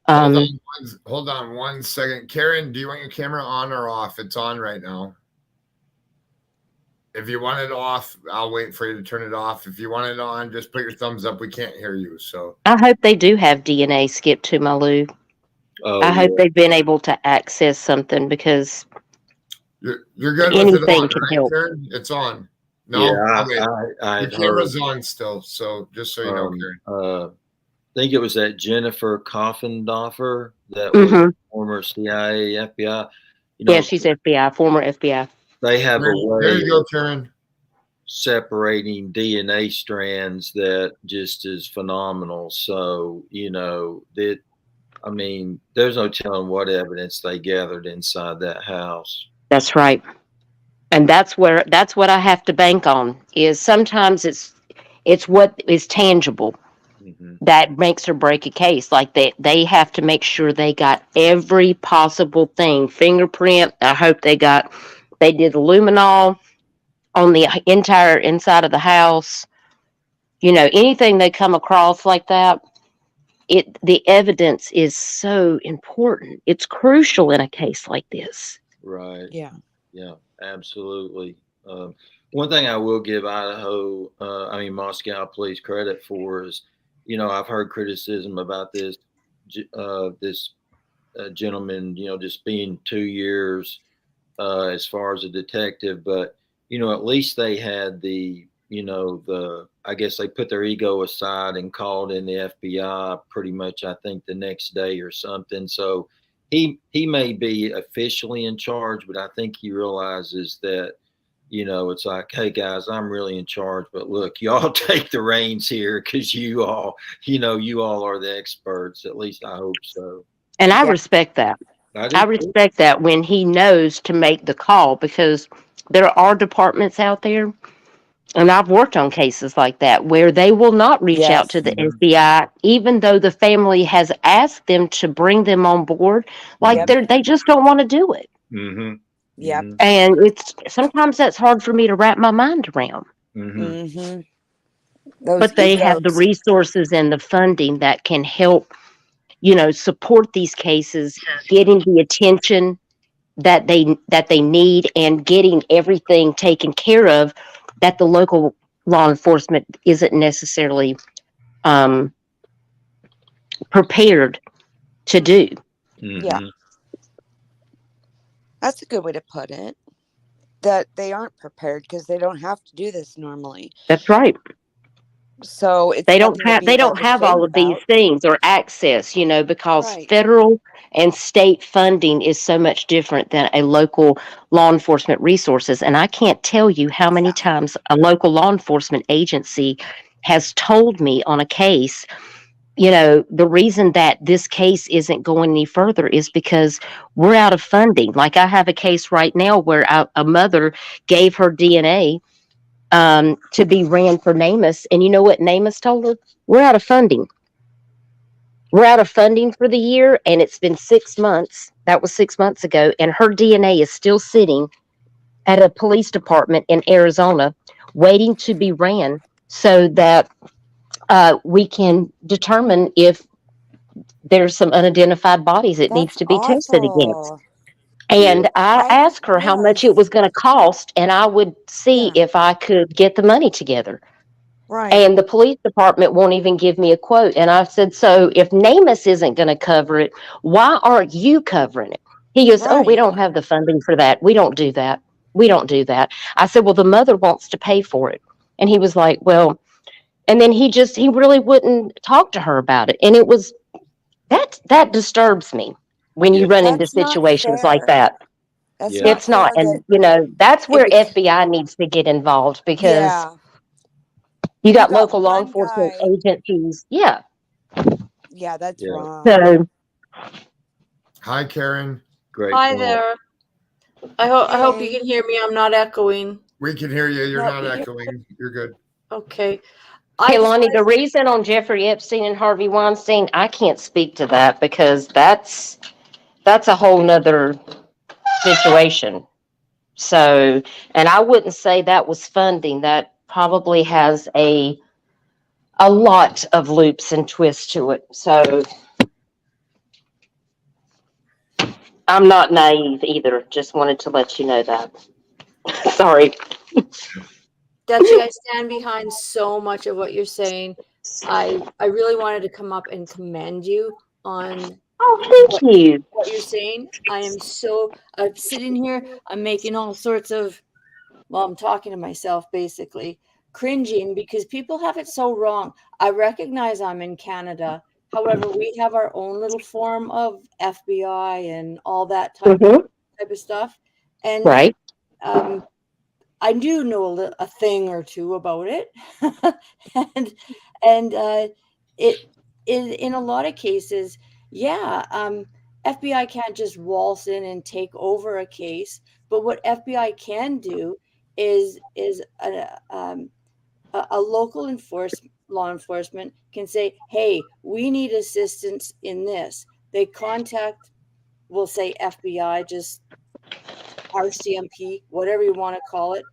[SPEAKER 1] Hold on 1 second. Karen, do you want your camera on or off? It's on right now. If you want it off, I'll wait for you to turn it off. If you want it on, just put your thumbs up. We can't hear you. So
[SPEAKER 5] I hope they do have DNA skipped to my Lou.
[SPEAKER 3] Oh,
[SPEAKER 5] I hope they've been able to access something, because
[SPEAKER 1] you're good with it
[SPEAKER 5] anything
[SPEAKER 1] on,
[SPEAKER 5] can
[SPEAKER 1] right,
[SPEAKER 5] help.
[SPEAKER 1] Karen? It's on. No,
[SPEAKER 3] yeah,
[SPEAKER 1] okay.
[SPEAKER 3] I
[SPEAKER 1] The camera's on still. So just so you know, Karen.
[SPEAKER 3] I think it was that Jennifer Coffendorfer that was former CIA, FBI.
[SPEAKER 5] Yeah, she's FBI, former FBI.
[SPEAKER 3] They have a way
[SPEAKER 1] There you go, Karen.
[SPEAKER 3] separating DNA strands that just is phenomenal. So, there's no telling what evidence they gathered inside that house.
[SPEAKER 5] That's right. And that's what I have to bank on, is sometimes it's what is tangible that makes or break a case. Like they have to make sure they got every possible thing. Fingerprint, I hope they did luminol on the entire inside of the house. Anything they come across like that, the evidence is so important. It's crucial in a case like this.
[SPEAKER 3] Right.
[SPEAKER 2] Yeah.
[SPEAKER 3] Yeah, absolutely. One thing I will give Idaho, Moscow police credit for is, I've heard criticism about this gentleman, just being 2 years as far as a detective, but at least they had I guess they put their ego aside and called in the FBI pretty much, I think, the next day or something. So he may be officially in charge, but I think he realizes that, it's like, hey guys, I'm really in charge, but look, y'all take the reins here because you all are the experts. At least I hope so.
[SPEAKER 5] And I
[SPEAKER 2] Yeah.
[SPEAKER 5] respect that.
[SPEAKER 3] I do
[SPEAKER 5] I
[SPEAKER 3] too.
[SPEAKER 5] respect that when he knows to make the call, because there are departments out there, and I've worked on cases like that, where they will not reach out to the
[SPEAKER 3] Yes.
[SPEAKER 5] FBI, even though the family has asked them to bring them on board. Like
[SPEAKER 2] Yep.
[SPEAKER 5] they just don't want to do it.
[SPEAKER 3] Mm-hmm.
[SPEAKER 2] Yep.
[SPEAKER 3] Mm-hmm.
[SPEAKER 5] And it's sometimes that's hard for me to wrap my mind around.
[SPEAKER 3] Mm-hmm.
[SPEAKER 2] Mm-hmm. Those
[SPEAKER 5] But they have the
[SPEAKER 2] egos.
[SPEAKER 5] resources and the funding that can help, support these cases, getting the attention that they need, and getting everything taken care of that the local law enforcement isn't necessarily prepared to do.
[SPEAKER 2] Yeah.
[SPEAKER 3] Mm-hmm.
[SPEAKER 2] That's a good way to put it. That they aren't prepared because they don't have to do this normally.
[SPEAKER 5] That's right.
[SPEAKER 2] So it's
[SPEAKER 5] They don't
[SPEAKER 2] nothing to
[SPEAKER 5] have
[SPEAKER 2] be
[SPEAKER 5] they don't
[SPEAKER 2] like
[SPEAKER 5] have all
[SPEAKER 2] ashamed
[SPEAKER 5] of these
[SPEAKER 2] about.
[SPEAKER 5] things or access, because
[SPEAKER 2] Right.
[SPEAKER 5] federal and state funding is so much different than a local law enforcement resources. And I can't tell you how many
[SPEAKER 2] Yeah.
[SPEAKER 5] times a local law enforcement agency has told me on a case, the reason that this case isn't going any further is because we're out of funding. Like, I have a case right now where a mother gave her DNA to be ran for NamUs. And you know what NamUs told her? We're out of funding. We're out of funding for the year, and it's been 6 months. That was 6 months ago, and her DNA is still sitting at a police department in Arizona, waiting to be ran so that we can determine if there's some unidentified bodies it needs
[SPEAKER 2] That's
[SPEAKER 5] to be tested against.
[SPEAKER 2] awful.
[SPEAKER 3] Yeah.
[SPEAKER 5] And I asked her how much it was going to cost, and I would see
[SPEAKER 2] Yeah.
[SPEAKER 5] if I could get the money together.
[SPEAKER 2] Right.
[SPEAKER 5] And the police department won't even give me a quote. And I said, so if NamUs isn't going to cover it, why aren't you covering it? He goes, oh, we
[SPEAKER 2] Right.
[SPEAKER 5] don't have the funding for that. We don't do that. We don't do that. I said, well, the mother wants to pay for it. And he was like, well, and then he really wouldn't talk to her about it. And it was, that disturbs me when
[SPEAKER 3] Yeah.
[SPEAKER 5] you run into
[SPEAKER 2] That's not
[SPEAKER 5] situations like
[SPEAKER 2] fair.
[SPEAKER 5] that.
[SPEAKER 2] That's
[SPEAKER 3] Yeah.
[SPEAKER 2] not
[SPEAKER 5] It's
[SPEAKER 2] fair
[SPEAKER 5] not.
[SPEAKER 2] that
[SPEAKER 5] And, that's where
[SPEAKER 2] it
[SPEAKER 5] FBI needs to get involved, because
[SPEAKER 2] yeah.
[SPEAKER 5] you
[SPEAKER 2] You
[SPEAKER 5] got
[SPEAKER 2] got
[SPEAKER 5] local law
[SPEAKER 2] one
[SPEAKER 5] enforcement
[SPEAKER 2] guy.
[SPEAKER 5] agencies. Yeah.
[SPEAKER 2] Yeah, that's
[SPEAKER 3] Yeah.
[SPEAKER 2] wrong.
[SPEAKER 5] So,
[SPEAKER 1] Hi, Karen.
[SPEAKER 3] Great
[SPEAKER 6] Hi
[SPEAKER 3] point.
[SPEAKER 6] there. I hope you
[SPEAKER 2] Hey.
[SPEAKER 6] can hear me. I'm not echoing.
[SPEAKER 1] We can hear you. You're
[SPEAKER 2] Nope,
[SPEAKER 1] not
[SPEAKER 2] you're
[SPEAKER 1] echoing. You're good.
[SPEAKER 6] Okay.
[SPEAKER 5] hey,
[SPEAKER 6] I just
[SPEAKER 5] Lonnie,
[SPEAKER 6] wanted
[SPEAKER 5] the reason on Jeffrey Epstein and Harvey Weinstein, I can't speak to that, because that's a whole nother situation. So, and I wouldn't say that was funding. That probably has a lot of loops and twists to it. So I'm not naive either. Just wanted to let you know that. Sorry.
[SPEAKER 6] Dutchie, I stand behind so much of what you're saying. I really wanted to come up and commend you on
[SPEAKER 5] Oh, thank you.
[SPEAKER 6] what you're saying. I'm sitting here, I'm making all sorts of, well, I'm talking to myself basically, cringing, because people have it so wrong. I recognize I'm in Canada. However, we have our own little form of FBI and all that type of stuff. And
[SPEAKER 5] Right.
[SPEAKER 6] I do know a thing or two about it. and it in a lot of cases, yeah, FBI can't just waltz in and take over a case. But what FBI can do is a local law enforcement can say, hey, we need assistance in this. They contact, we'll say FBI, just RCMP, whatever you want to call it.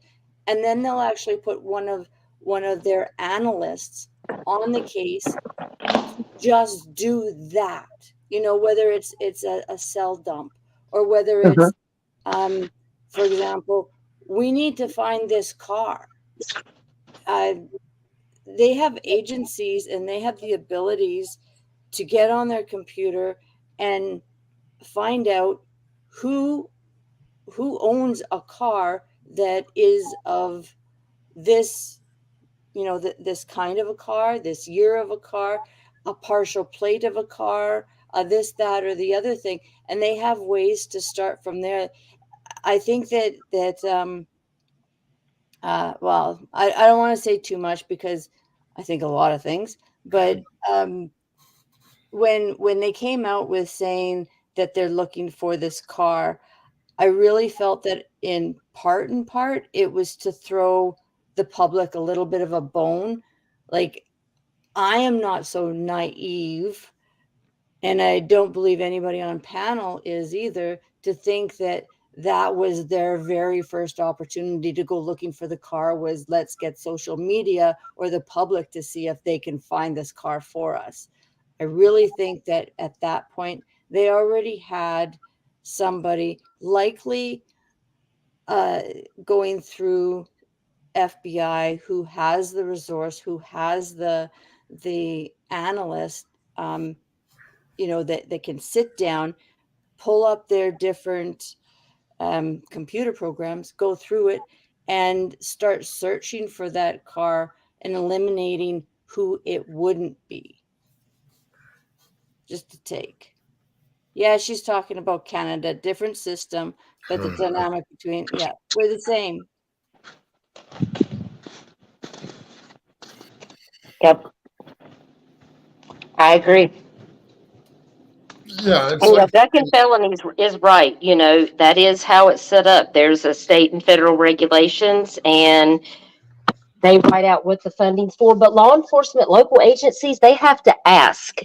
[SPEAKER 6] And then they'll actually put one of their analysts on the case just do that. You know, whether it's a cell dump, or whether
[SPEAKER 5] Mhm.
[SPEAKER 6] it's, for example, we need to find this car. They have agencies and they have the abilities to get on their computer and find out who owns a car that is of this, you know, this kind of a car, this year of a car, a partial plate of a car, this, that, or the other thing, and they have ways to start from there. I think that well, I don't want to say too much because I think a lot of things, but when they came out with saying that they're looking for this car, I really felt that in part it was to throw the public a little bit of a bone. Like, I am not so naive, and I don't believe anybody on panel is either, to think that that was their very first opportunity to go looking for the car, was let's get social media or the public to see if they can find this car for us. I really think that at that point they already had somebody likely going through FBI who has the resource, who has the analyst, you know, that can sit down, pull up their different computer programs, go through it, and start searching for that car and eliminating who it wouldn't be. Just to take. Yeah, she's talking about Canada, different system, but the dynamic between, yeah, we're the same.
[SPEAKER 5] Yep. I agree.
[SPEAKER 1] Yeah, it's
[SPEAKER 5] And
[SPEAKER 1] like
[SPEAKER 5] Duck and felonies is right. You know, that is how it's set up. There's a state and federal regulations, and they write out what the funding's for. But law enforcement, local agencies, they have to ask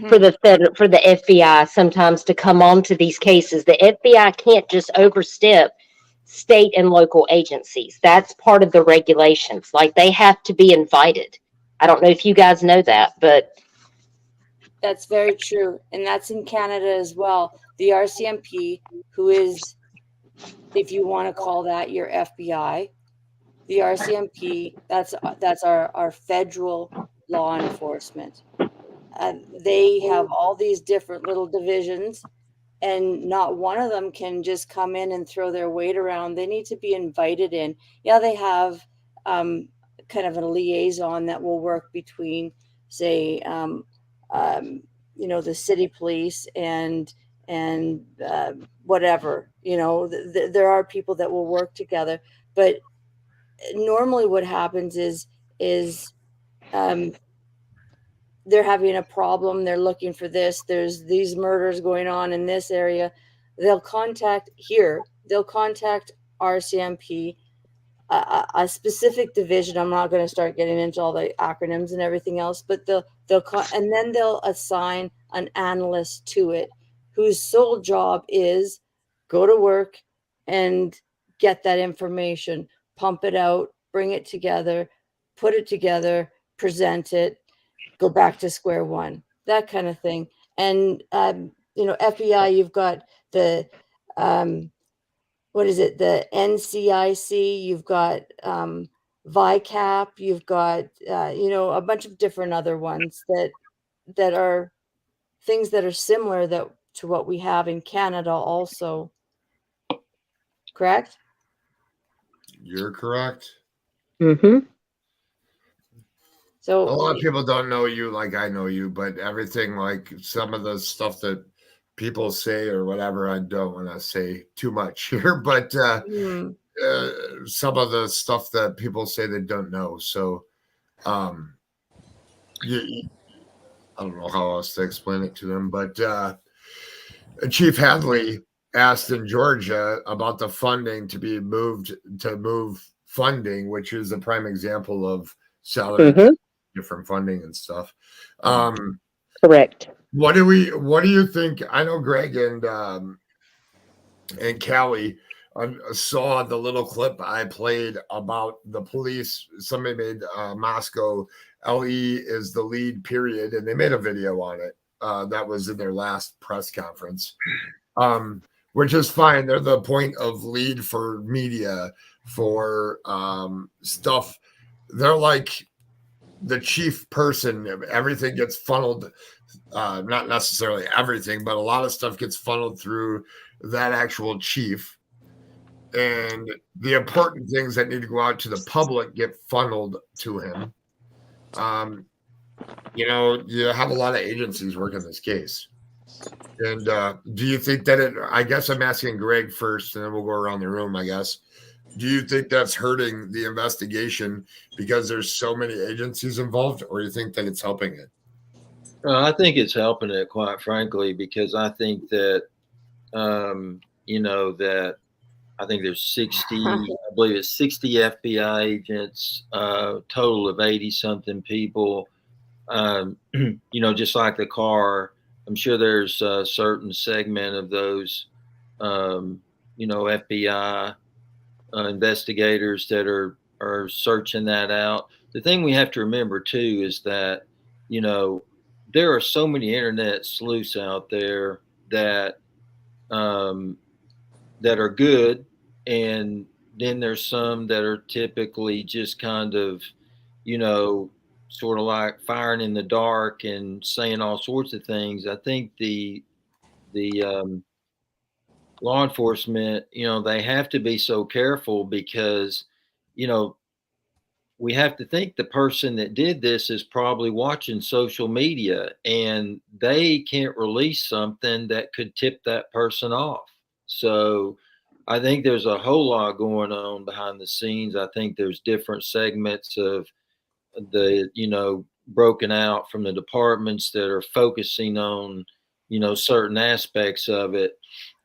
[SPEAKER 5] for the for the FBI sometimes to come on to these cases. The FBI can't just overstep state and local agencies. That's part of the regulations. Like, they have to be invited. I don't know if you guys know that, but
[SPEAKER 6] That's very true. And that's in Canada as well. The RCMP, who is, if you want to call that your FBI, the RCMP, that's our federal law enforcement. They have all these different little divisions, and not one of them can just come in and throw their weight around. They need to be invited in. Yeah, they have kind of a liaison that will work between, say, you know, the city police and whatever. You know, there are people that will work together, but normally what happens is they're having a problem, they're looking for this, there's these murders going on in this area, they'll contact RCMP, a specific division. I'm not going to start getting into all the acronyms and everything else, but and then they'll assign an analyst to it, whose sole job is go to work and get that information, pump it out, bring it together, put it together, present it, go back to square one, that kind of thing. And you know, FBI, you've got the what is it, the NCIC, you've got VICAP, you've got you know, a bunch of different other ones that are things that are similar to what we have in Canada also. Correct?
[SPEAKER 1] you're correct.
[SPEAKER 6] So
[SPEAKER 1] A lot of people don't know you like I know you, but everything, like some of the stuff that people say or whatever, I don't want to say too much here, but some of the stuff that people say they don't know. So, you, I don't know how else to explain it to them, but Chief Hadley asked in Georgia about the funding to be moved to move funding, which is a prime example of salary different funding and stuff.
[SPEAKER 5] correct.
[SPEAKER 1] What do you think? I know Greg and Callie saw the little clip I played about the police. Somebody made Moscow LE is the lead period, and they made a video on it. That was in their last press conference, which is fine. They're the point of lead for media, for stuff. They're like the chief person. Everything gets funneled, not necessarily everything, but a lot of stuff gets funneled through that actual chief. And the important things that need to go out to the public get funneled to him. You know, you have a lot of agencies working this case. And do you think that I guess I'm asking Greg first, and then we'll go around the room, I guess. Do you think that's hurting the investigation because there's so many agencies involved, or you think that it's helping it?
[SPEAKER 3] I think it's helping it, quite frankly, because I think that, you know, that I think there's 60, I believe it's 60 FBI agents, total of 80 something people. You know, just like the car, I'm sure there's a certain segment of those, you know, FBI investigators that are searching that out. The thing we have to remember too is that, you know, there are so many internet sleuths out there that that are good, and then there's some that are typically just kind of, you know, sort of like firing in the dark and saying all sorts of things. I think the law enforcement, you know, they have to be so careful because, you know, we have to think the person that did this is probably watching social media, and they can't release something that could tip that person off. So I think there's a whole lot going on behind the scenes. I think there's different segments of the, you know, broken out from the departments that are focusing on, you know, certain aspects of it.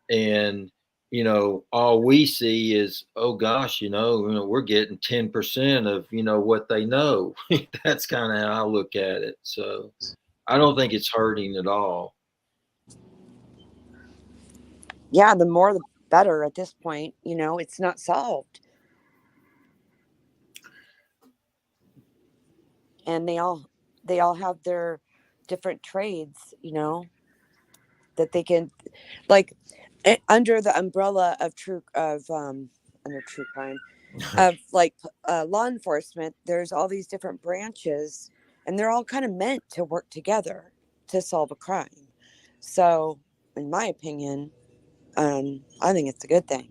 [SPEAKER 3] And, you know, all we see is, oh gosh, you know, we're getting 10% of, you know, what they know. That's kind of how I look at it. So I don't think it's hurting at all.
[SPEAKER 2] Yeah, the more the better at this point. You know, it's not solved. And they all have their different trades, you know, that they can, like, under the umbrella of under true crime, of like law enforcement, there's all these different branches, and they're all kind of meant to work together to solve a crime. So in my opinion, I think it's a good thing.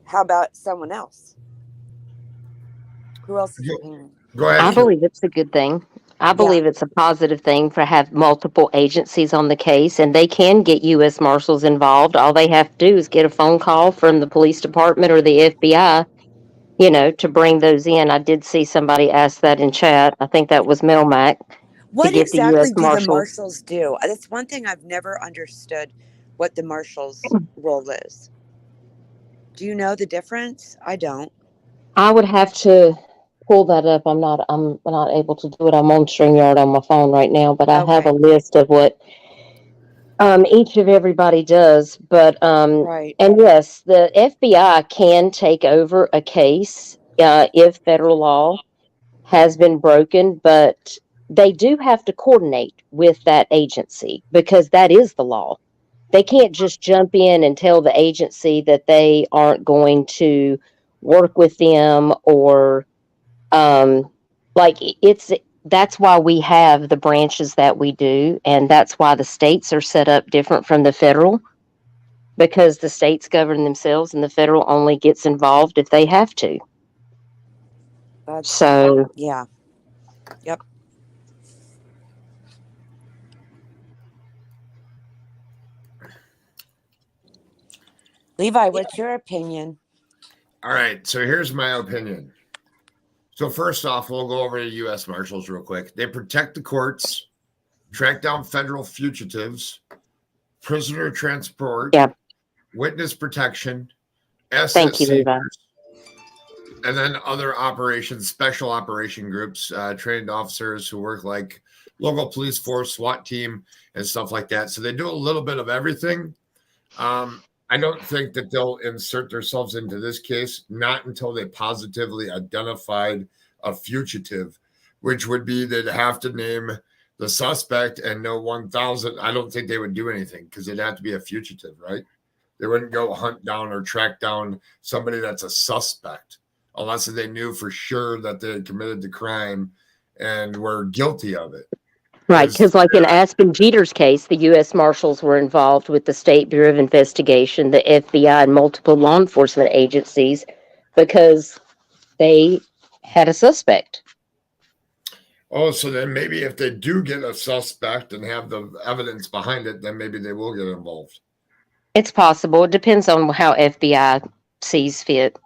[SPEAKER 2] How about someone else? Who else's opinion?
[SPEAKER 1] Go ahead.
[SPEAKER 5] I believe it's a good thing. I believe it's a positive thing for have multiple agencies on the case, and they can get U.S. Marshals involved. All they have to do is get a phone call from the police department or the FBI, you know, to bring those in. I did see somebody ask that in chat. I think that was Melmac.
[SPEAKER 2] What
[SPEAKER 5] get the
[SPEAKER 2] exactly
[SPEAKER 5] US
[SPEAKER 2] do the
[SPEAKER 5] Marshals.
[SPEAKER 2] marshals do? That's one thing I've never understood, what the marshals' role is. Do you know the difference? I don't.
[SPEAKER 5] I would have to pull that up. I'm not able to do it. I'm on StreamYard on my phone right now, but I have a list of what each of everybody does. But
[SPEAKER 2] Right.
[SPEAKER 5] and yes, the FBI can take over a case if federal law has been broken, but they do have to coordinate with that agency because that is the law. They can't just jump in and tell the agency that they aren't going to work with them, or like that's why we have the branches that we do, and that's why the states are set up different from the federal, because the states govern themselves and the federal only gets involved if they have to. So
[SPEAKER 2] yeah. Yep. Levi, what's your opinion?
[SPEAKER 1] All right, so here's my opinion. So first off, we'll go over to U.S. Marshals real quick. They protect the courts, track down federal fugitives, prisoner transport, witness protection, asset seizures, and then other operations, special operation groups, trained officers who work like local police force, SWAT team, and stuff like that. So they do a little bit of everything. I don't think that they'll insert themselves into this case, not until they positively identified a fugitive, which would be they'd have to name the suspect and know 1,000. I don't think they would do anything because it'd have to be a fugitive, right? They wouldn't go hunt down or track down somebody that's a suspect unless they knew for sure that they had committed the crime and were guilty of it.
[SPEAKER 5] Right, because like in Aspen Jeter's case, the U.S. Marshals were involved with the State Bureau of Investigation, the FBI, and multiple law enforcement agencies because they had a suspect.
[SPEAKER 1] Oh, so then maybe if they do get a suspect and have the evidence behind it, then maybe they will get involved.
[SPEAKER 5] It's possible. It depends on how FBI sees fit.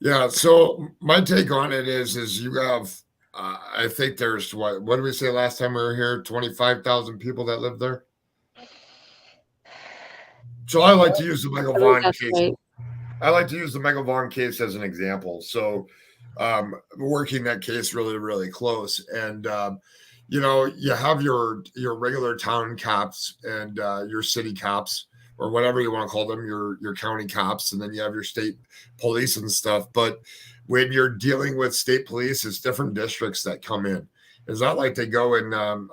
[SPEAKER 1] Yeah, so my take on it is you have, I think there's, what did we say last time we were here? 25,000 people that live there? So I like to use the Michael Vaughn case.
[SPEAKER 6] Right.
[SPEAKER 1] I like to use the Michael Vaughn case as an example. So working that case really, really close. And, you know, you have your regular town cops and your city cops, or whatever you want to call them, your county cops, and then you have your state police and stuff. But when you're dealing with state police, it's different districts that come in. It's not like they go in.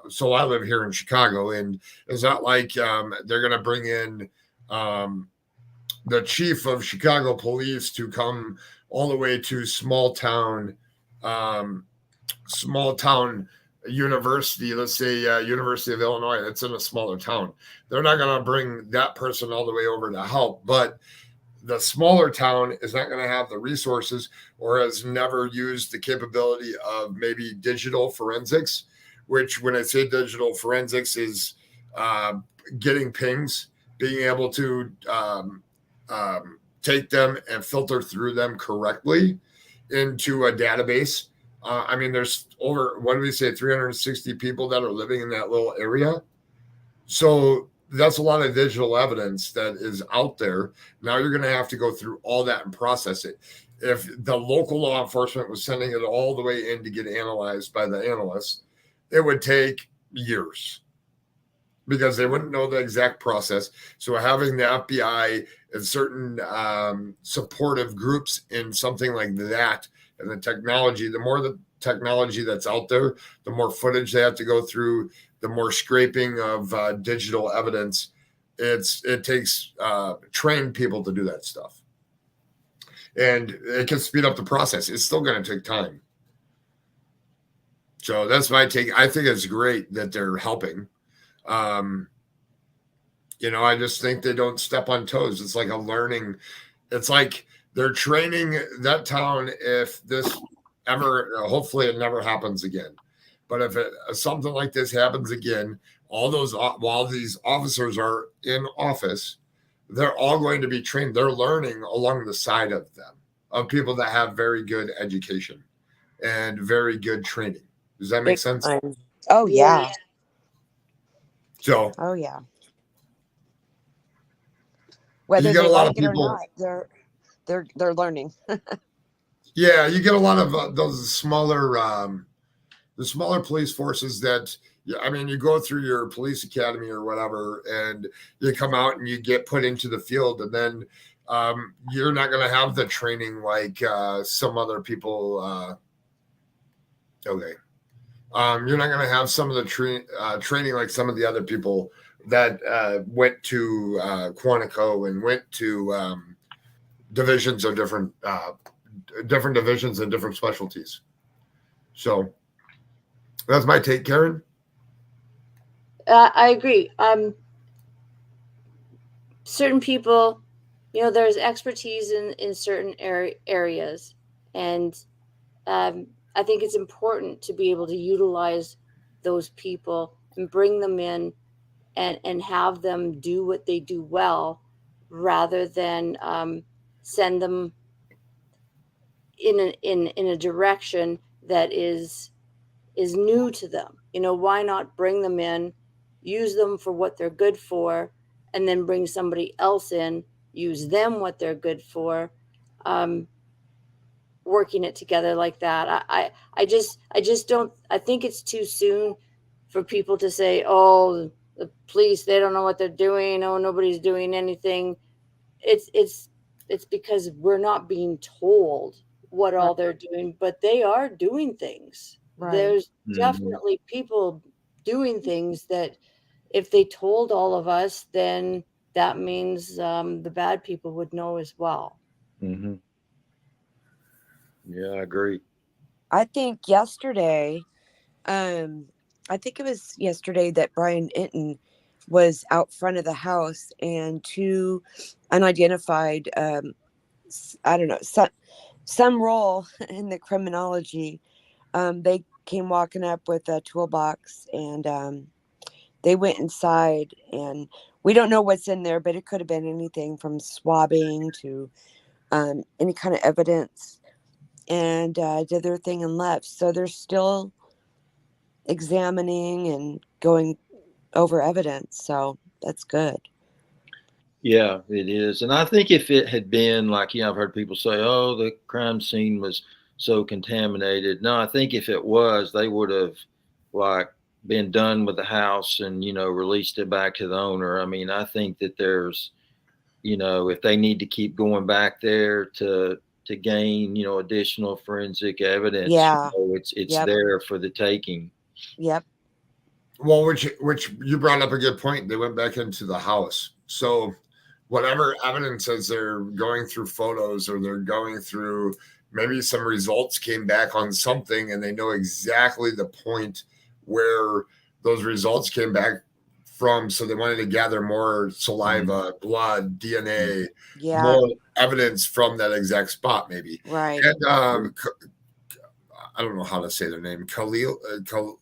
[SPEAKER 1] So I live here in Chicago, and it's not like they're going to bring in the chief of Chicago police to come all the way to small town university, let's say University of Illinois, that's in a smaller town. They're not going to bring that person all the way over to help, but the smaller town is not going to have the resources or has never used the capability of maybe digital forensics, which when I say digital forensics is getting pings, being able to take them and filter through them correctly into a database. I mean, there's over, what do we say, 360 people that are living in that little area. So that's a lot of digital evidence that is out there. Now you're going to have to go through all that and process it. If the local law enforcement was sending it all the way in to get analyzed by the analysts, it would take years because they wouldn't know the exact process. So having the FBI and certain supportive groups in something like that, and the technology, the more the technology that's out there, the more footage they have to go through, the more scraping of digital evidence. It takes trained people to do that stuff. And it can speed up the process. It's still going to take time. So that's my take. I think it's great that they're helping. You know, I just think they don't step on toes. It's like a learning. It's like they're training that town if this ever, hopefully it never happens again. But if something like this happens again, all those, while these officers are in office, they're all going to be trained. They're learning along the side of them, of people that have very good education and very good training. Does that make sense?
[SPEAKER 2] Oh, yeah.
[SPEAKER 1] So,
[SPEAKER 2] oh, yeah. Whether
[SPEAKER 1] you get
[SPEAKER 2] they
[SPEAKER 1] a lot
[SPEAKER 2] like
[SPEAKER 1] of
[SPEAKER 2] it or
[SPEAKER 1] people.
[SPEAKER 2] not, they're learning.
[SPEAKER 1] Yeah, you get a lot of those smaller, the smaller police forces that, I mean, you go through your police academy or whatever, and you come out and you get put into the field, and then you're not going to have the training like some other people. Okay. You're not going to have some of the training like some of the other people that went to Quantico and went to divisions of different divisions and different specialties. So that's my take, Karen.
[SPEAKER 6] I agree. Certain people, you know, there's expertise in certain areas, and I think it's important to be able to utilize those people and bring them in and have them do what they do well, rather than send them in a direction that is new to them. You know, why not bring them in, use them for what they're good for, and then bring somebody else in, use them what they're good for. working it together like that. I just don't, I think it's too soon for people to say, oh, the police, they don't know what they're doing. Oh, nobody's doing anything. It's because we're not being told what all they're doing, but they are doing things.
[SPEAKER 2] Right.
[SPEAKER 6] There's definitely people doing things that if they told all of us, then that means the bad people would know as well.
[SPEAKER 3] Mm-hmm. Yeah, I agree.
[SPEAKER 2] I think yesterday, I think it was yesterday that Brian Inton was out front of the house and two unidentified, I don't know, some role in the criminology. They came walking up with a toolbox and they went inside, and we don't know what's in there, but it could have been anything from swabbing to any kind of evidence, and did their thing and left. So they're still examining and going over evidence. So that's good.
[SPEAKER 3] Yeah, it is. And I think if it had been like, I've heard people say, oh, the crime scene was so contaminated. No, I think if it was, they would have like been done with the house and, released it back to the owner. I mean, I think that there's, if they need to keep going back there to gain, additional forensic evidence,
[SPEAKER 2] Yeah.
[SPEAKER 3] it's there for the taking.
[SPEAKER 2] Yep.
[SPEAKER 1] Well, which you brought up a good point. They went back into the house. So whatever evidence as they're going through photos or they're going through, maybe some results came back on something and they know exactly the point where those results came back from. So they wanted to gather more saliva, blood, DNA, more evidence from that exact spot, maybe.
[SPEAKER 2] Right.
[SPEAKER 1] And I don't know how to say their name. Kalilani.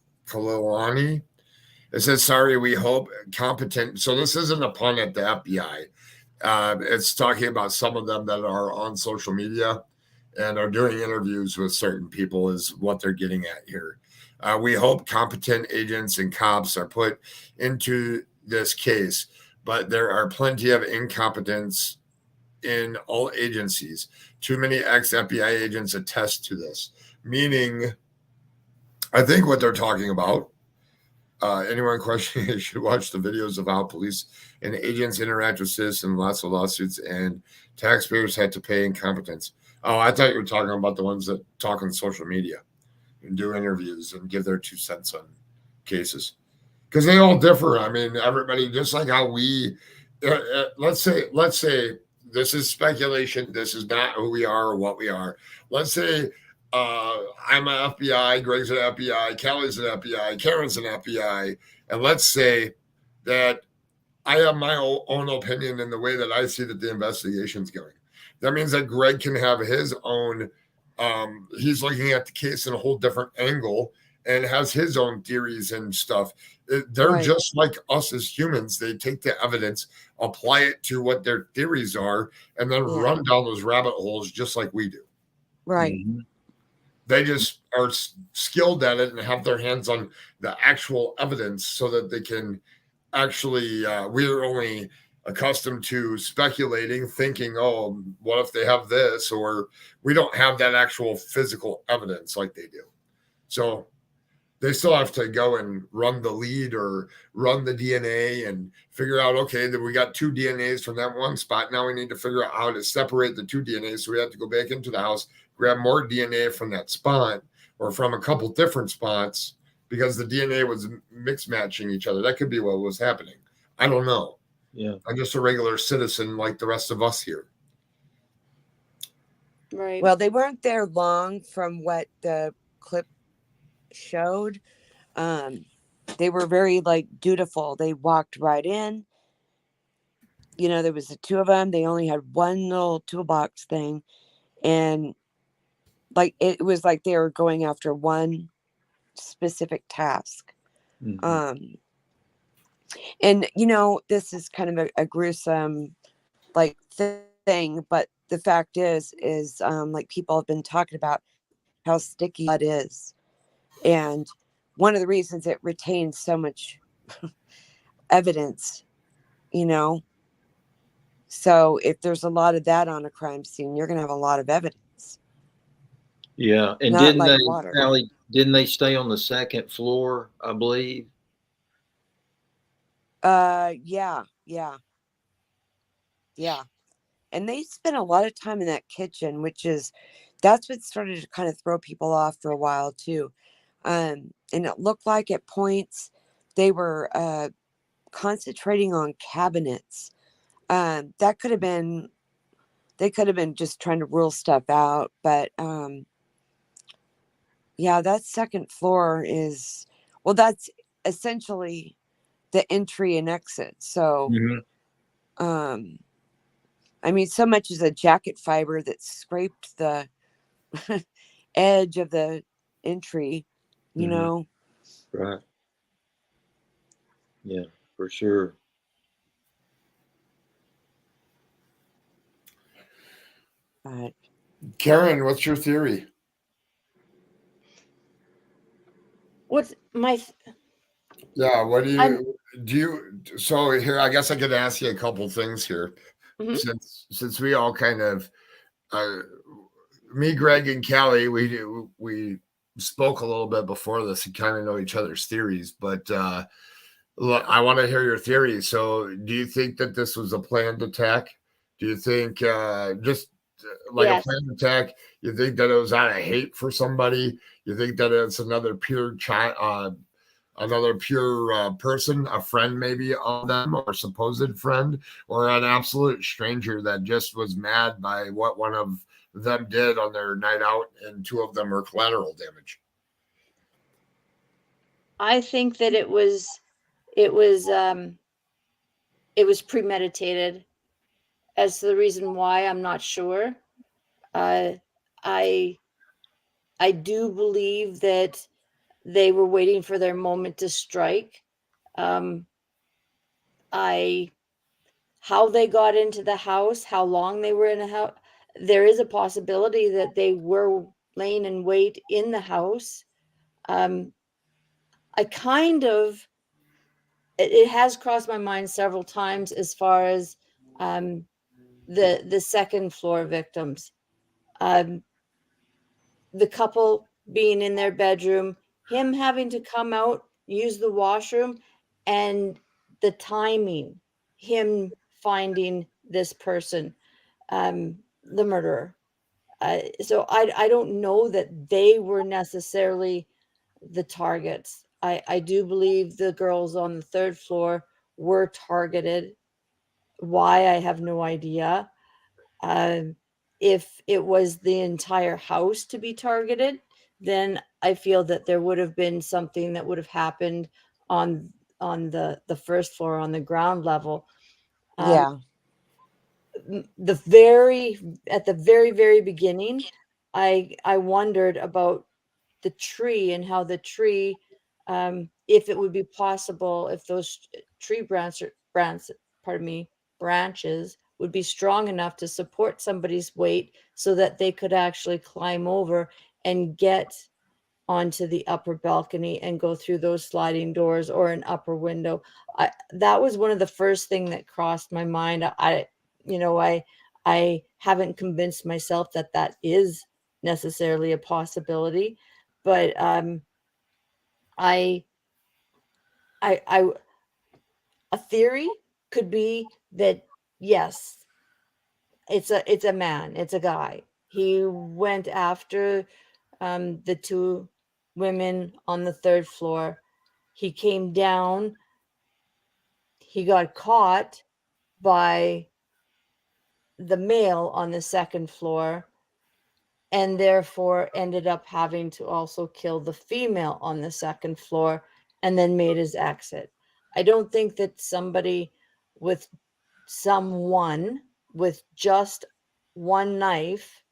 [SPEAKER 1] It says, sorry, we hope competent. So this isn't a pun at the FBI. It's talking about some of them that are on social media and are doing interviews with certain people is what they're getting at here. We hope competent agents and cops are put into this case, but there are plenty of incompetence in all agencies. Too many ex-FBI agents attest to this, meaning I think what they're talking about, anyone questioning it should watch the videos of how police and agents interact with citizens, lots of lawsuits, and taxpayers had to pay incompetence. Oh, I thought you were talking about the ones that talk on social media and do interviews and give their 2 cents on cases. Because they all differ. I mean, everybody, just like how we, let's say this is speculation. This is not who we are or what we are. Let's say I'm an FBI, Greg's an FBI, Kelly's an FBI, Karen's an FBI, and let's say that I have my own opinion in the way that I see that the investigation's going. That means that Greg can have his own, he's looking at the case in a whole different angle and has his own theories and stuff. They're just like us as humans. They take the evidence, apply it to what their theories are, and then run down those rabbit holes just like we do.
[SPEAKER 2] Right.
[SPEAKER 3] Mm-hmm.
[SPEAKER 1] They just are skilled at it and have their hands on the actual evidence so that they can actually, we're only accustomed to speculating, thinking, oh, what if they have this? Or we don't have that actual physical evidence like they do. So they still have to go and run the lead or run the DNA and figure out, okay, that we got 2 DNAs from that one spot. Now we need to figure out how to separate the 2 DNAs. So we have to go back into the house, grab more DNA from that spot or from a couple different spots because the DNA was mix matching each other. That could be what was happening. I don't know.
[SPEAKER 3] Yeah.
[SPEAKER 1] I'm just a regular citizen like the rest of us here.
[SPEAKER 6] Right.
[SPEAKER 2] Well, they weren't there long from what the clip showed. They were very dutiful. They walked right in. There was the 2 of them. They only had one little toolbox thing. And it was like they were going after one specific task.
[SPEAKER 3] Mm-hmm.
[SPEAKER 2] And this is kind of a gruesome thing, but the fact is people have been talking about how sticky blood is, and one of the reasons it retains so much evidence, so if there's a lot of that on a crime scene, you're going to have a lot of evidence.
[SPEAKER 3] Yeah, and
[SPEAKER 2] not like water.
[SPEAKER 3] Allie, didn't they stay on the second floor, I believe?
[SPEAKER 2] Yeah. And they spent a lot of time in that kitchen, that's what started to kind of throw people off for a while too. And it looked like at points they were concentrating on cabinets. That could have been, they could have been just trying to rule stuff out. But yeah, that second floor that's essentially the entry and exit. So, I mean, so much as a jacket fiber that scraped the edge of the entry, you know.
[SPEAKER 3] Right. Yeah, for sure.
[SPEAKER 2] But
[SPEAKER 1] Karen, what's your theory?
[SPEAKER 6] What's my
[SPEAKER 1] Yeah, what so here, I guess I could ask you a couple things here. Since we all kind of me, Greg, and Callie, we spoke a little bit before this and kind of know each other's theories, but look, I want to hear your theories. So do you think that this was a planned attack? Do you think just like
[SPEAKER 6] Yes.
[SPEAKER 1] a planned attack? You think that it was out of hate for somebody? You think that it's another pure person, a friend maybe of them, or supposed friend, or an absolute stranger that just was mad by what one of them did on their night out, and two of them are collateral damage?
[SPEAKER 6] I think that it was premeditated. As to the reason why, I'm not sure. I do believe that they were waiting for their moment to strike. How they got into the house, how long they were in the house, there is a possibility that they were laying in wait in the house. It has crossed my mind several times as far as the second floor victims. The couple being in their bedroom, him having to come out, use the washroom, and the timing, him finding this person, the murderer. So I don't know that they were necessarily the targets. I do believe the girls on the third floor were targeted. Why, I have no idea. If it was the entire house to be targeted, then I feel that there would have been something that would have happened on the first floor, on the ground level.
[SPEAKER 2] yeah.
[SPEAKER 6] At the very beginning, I wondered about the tree and how the tree, if it would be possible, if those tree branches would be strong enough to support somebody's weight so that they could actually climb over and get onto the upper balcony and go through those sliding doors or an upper window. That was one of the first thing that crossed my mind. I haven't convinced myself that that is necessarily a possibility, but I a theory could be that yes, it's a man, it's a guy. He went after the two women on the third floor. He came down. He got caught by the male on the second floor, and therefore ended up having to also kill the female on the second floor, and then made his exit. I don't think that someone with just one knife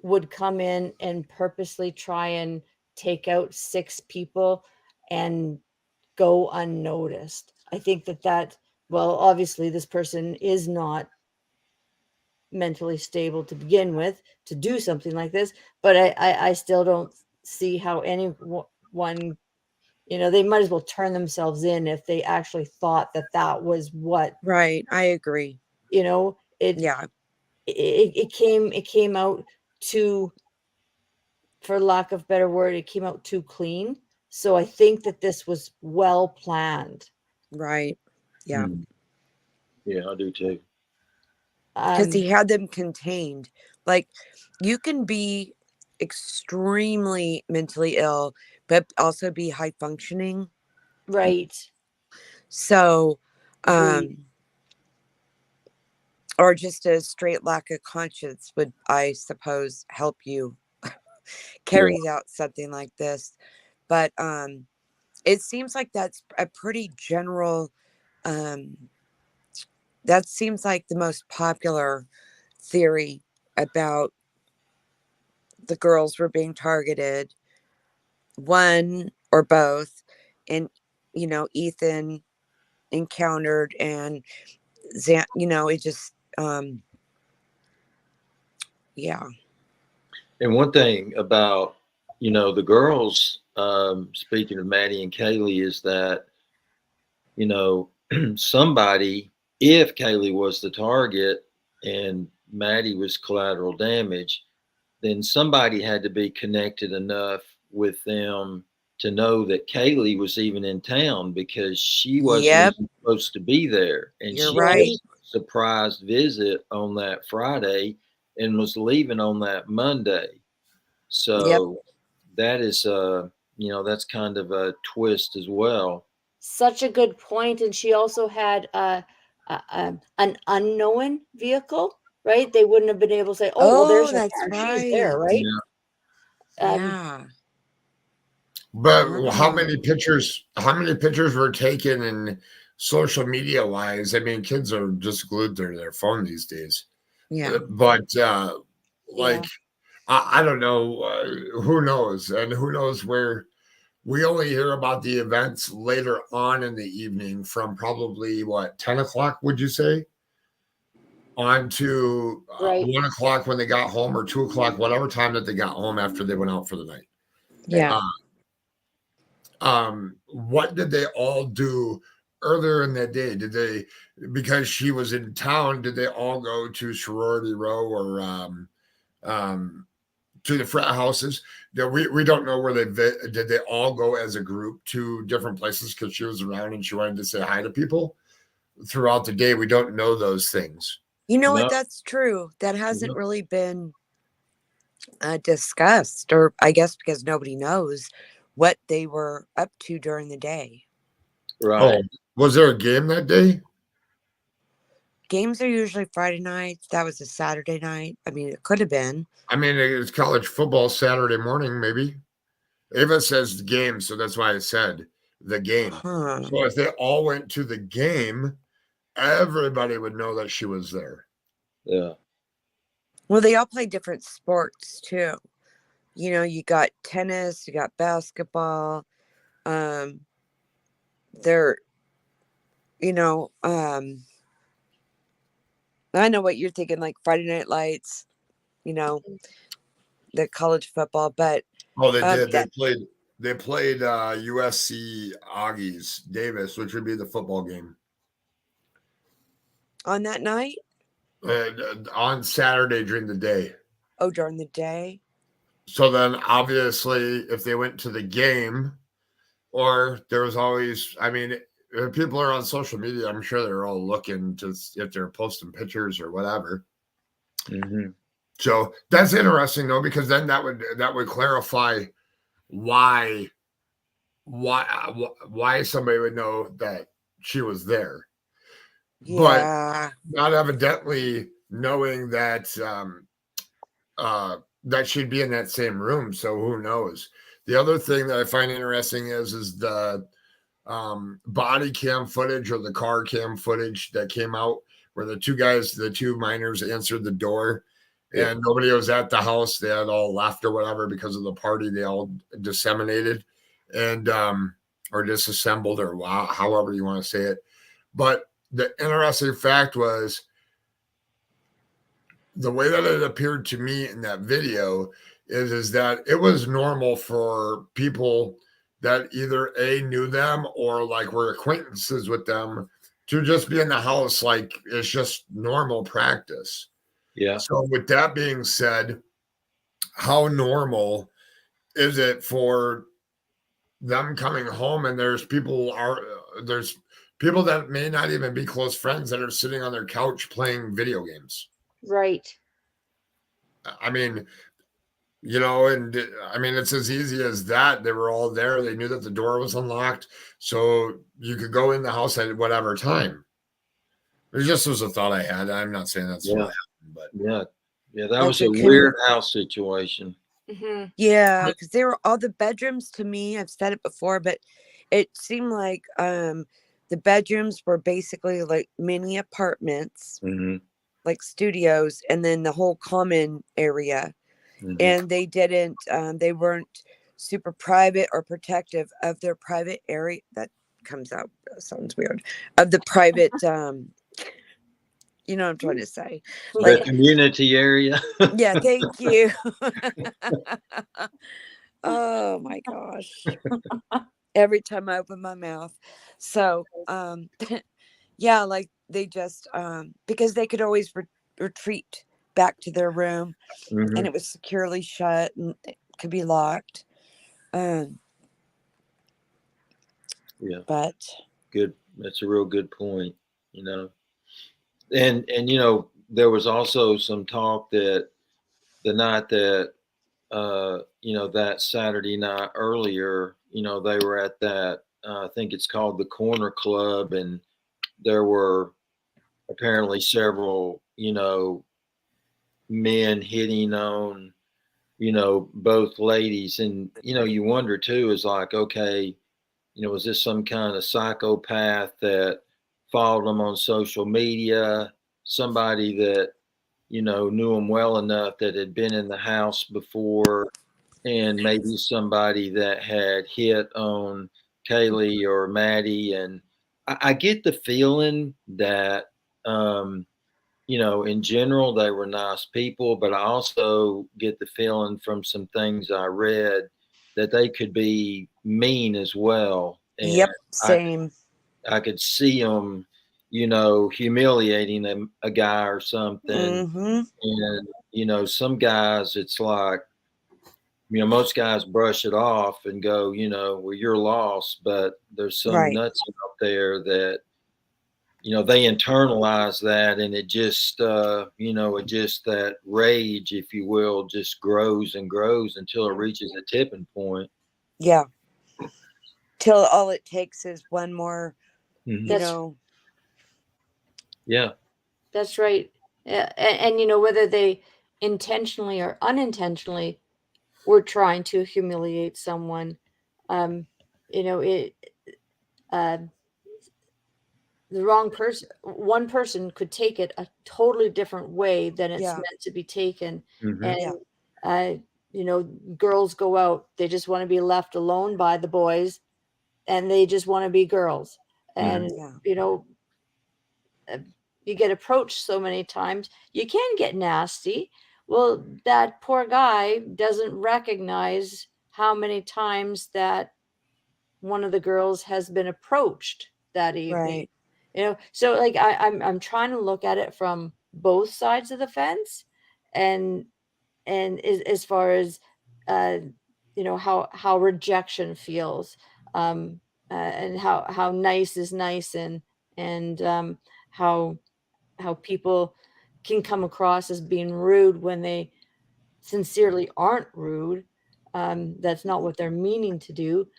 [SPEAKER 6] would come in and purposely try and take out 6 people and go unnoticed. I think well, obviously this person is not mentally stable to begin with to do something like this, but I still don't see how anyone, they might as well turn themselves in if they actually thought that that was what,
[SPEAKER 2] Right. I agree.
[SPEAKER 6] it
[SPEAKER 2] Yeah.
[SPEAKER 6] it came out too for lack of better word, it came out too clean. So I think that this was well planned.
[SPEAKER 2] Right. Yeah.
[SPEAKER 3] Yeah, I do too.
[SPEAKER 2] Because he had them contained. Like, you can be extremely mentally ill, but also be high functioning.
[SPEAKER 6] Right.
[SPEAKER 2] So,
[SPEAKER 6] Agreed.
[SPEAKER 2] or just a straight lack of conscience would, I suppose, help you carry out something like this. But it seems like that's a pretty general, that seems like the most popular theory about the girls were being targeted, one or both, and Ethan encountered, and it just yeah.
[SPEAKER 3] And one thing about, the girls, speaking of Maddie and Kaylee, is that, somebody, if Kaylee was the target and Maddie was collateral damage, then somebody had to be connected enough with them to know that Kaylee was even in town, because she wasn't
[SPEAKER 2] Yep.
[SPEAKER 3] even supposed to be there. And
[SPEAKER 2] You're
[SPEAKER 3] she
[SPEAKER 2] right.
[SPEAKER 3] was a surprise visit on that Friday and was leaving on that Monday. So that is, that's kind of a twist as well.
[SPEAKER 6] Such a good point. And she also had an unknown vehicle, right? They wouldn't have been able to say, "Oh, well, there's her
[SPEAKER 2] that's
[SPEAKER 6] car.
[SPEAKER 2] right.
[SPEAKER 6] She's there," right?
[SPEAKER 2] Yeah.
[SPEAKER 1] But how many pictures were taken in social media wise? I mean, kids are just glued to their phone these days.
[SPEAKER 2] Yeah.
[SPEAKER 1] But like, I don't know, who knows? And who knows where. We only hear about the events later on in the evening, from probably 10 o'clock, would you say? On to
[SPEAKER 6] Right.
[SPEAKER 1] 1 o'clock when they got home, or 2 o'clock, whatever time that they got home after they went out for the night.
[SPEAKER 2] Yeah.
[SPEAKER 1] What did they all do earlier in that day? Did they, because she was in town, did they all go to sorority row, or to the frat houses? We don't know where did they all go as a group to different places because she was around and she wanted to say hi to people throughout the day? We don't know those things.
[SPEAKER 2] You know what? That's true. That hasn't really been discussed, or I guess because nobody knows what they were up to during the day.
[SPEAKER 3] Right.
[SPEAKER 1] Oh, was there a game that day?
[SPEAKER 2] Games are usually Friday nights. That was a Saturday night. I mean, it could have been.
[SPEAKER 1] I mean, it's college football Saturday morning, maybe. Ava says the game, so that's why I said the game.
[SPEAKER 2] Huh.
[SPEAKER 1] So if they all went to the game, everybody would know that she was there.
[SPEAKER 3] Yeah.
[SPEAKER 2] Well, they all play different sports too. You got tennis, you got basketball. They're, I know what you're thinking, like Friday Night Lights, the college football, but
[SPEAKER 1] oh, they did. They played USC Aggies Davis, which would be the football game
[SPEAKER 2] on that night.
[SPEAKER 1] On Saturday during the day.
[SPEAKER 2] Oh, during the day.
[SPEAKER 1] So then, obviously, if they went to the game, or there was always, I mean, if people are on social media, I'm sure they're all looking to if they're posting pictures or whatever.
[SPEAKER 3] Mm-hmm.
[SPEAKER 1] So that's interesting, though, because then that would clarify why somebody would know that she was there.
[SPEAKER 2] Yeah.
[SPEAKER 1] But not evidently knowing that that she'd be in that same room. So who knows? The other thing that I find interesting is the body cam footage, or the car cam footage that came out, where the two minors answered the door, and nobody was at the house. They had all left or whatever because of the party. They all disseminated and or disassembled, or however you want to say it. But the interesting fact was, the way that it appeared to me in that video is that it was normal for people that either knew them or like were acquaintances with them to just be in the house, like it's just normal practice.
[SPEAKER 3] Yeah.
[SPEAKER 1] So with that being said, how normal is it for them coming home and there's people that may not even be close friends that are sitting on their couch playing video games?
[SPEAKER 6] Right.
[SPEAKER 1] I mean, and I mean, it's as easy as that. They were all there. They knew that the door was unlocked, so you could go in the house at whatever time. It just was a thought I had. I'm not saying that's what happened, but
[SPEAKER 3] yeah, that
[SPEAKER 2] Like
[SPEAKER 3] was a
[SPEAKER 2] it could-
[SPEAKER 3] weird house situation.
[SPEAKER 6] Mm-hmm.
[SPEAKER 2] Yeah, because they were all the bedrooms to me. I've said it before, but it seemed like the bedrooms were basically like mini apartments,
[SPEAKER 3] Mm-hmm.
[SPEAKER 2] like studios, and then the whole common area.
[SPEAKER 3] Mm-hmm.
[SPEAKER 2] And they weren't super private or protective of their private area. That sounds weird. Of the private, you know what I'm trying to say.
[SPEAKER 3] The
[SPEAKER 2] Like,
[SPEAKER 3] community area.
[SPEAKER 2] yeah, thank you. Oh my gosh. Every time I open my mouth. So, yeah, like they just, because they could always retreat back to their room,
[SPEAKER 3] Mhm.
[SPEAKER 2] and it was securely shut and it could be locked.
[SPEAKER 3] Yeah,
[SPEAKER 2] But
[SPEAKER 3] good. That's a real good point. And there was also some talk that the night that that Saturday night earlier, they were at that, I think it's called the Corner Club, and there were apparently several, men hitting on, both ladies. And, you wonder too, is like, okay, was this some kind of psychopath that followed them on social media? Somebody that, knew them well enough that had been in the house before, and maybe somebody that had hit on Kaylee or Maddie. And I get the feeling that, in general, they were nice people, but I also get the feeling from some things I read that they could be mean as well. And
[SPEAKER 2] yep, same.
[SPEAKER 3] I could see them, humiliating a guy or something.
[SPEAKER 2] Mm-hmm.
[SPEAKER 3] And, some guys, it's like, most guys brush it off and go, well, you're lost. But there's some
[SPEAKER 2] Right.
[SPEAKER 3] nuts out there that, they internalize that, and it just, that rage, if you will, just grows and grows until it reaches a tipping point.
[SPEAKER 2] Yeah. Till all it takes is one more,
[SPEAKER 3] Mhm. Yeah.
[SPEAKER 6] That's right. Yeah, and whether they intentionally or unintentionally were trying to humiliate someone, it the wrong person, one person could take it a totally different way than it's
[SPEAKER 2] Yeah.
[SPEAKER 6] meant to be taken.
[SPEAKER 3] Mhm.
[SPEAKER 6] And girls go out, they just want to be left alone by the boys, and they just want to be girls. And
[SPEAKER 2] Yeah.
[SPEAKER 6] You get approached so many times, you can get nasty. Well, that poor guy doesn't recognize how many times that one of the girls has been approached that evening.
[SPEAKER 2] Right.
[SPEAKER 6] So like I'm trying to look at it from both sides of the fence, and as far as how rejection feels, and how nice is nice, and how people can come across as being rude when they sincerely aren't rude. That's not what they're meaning to do.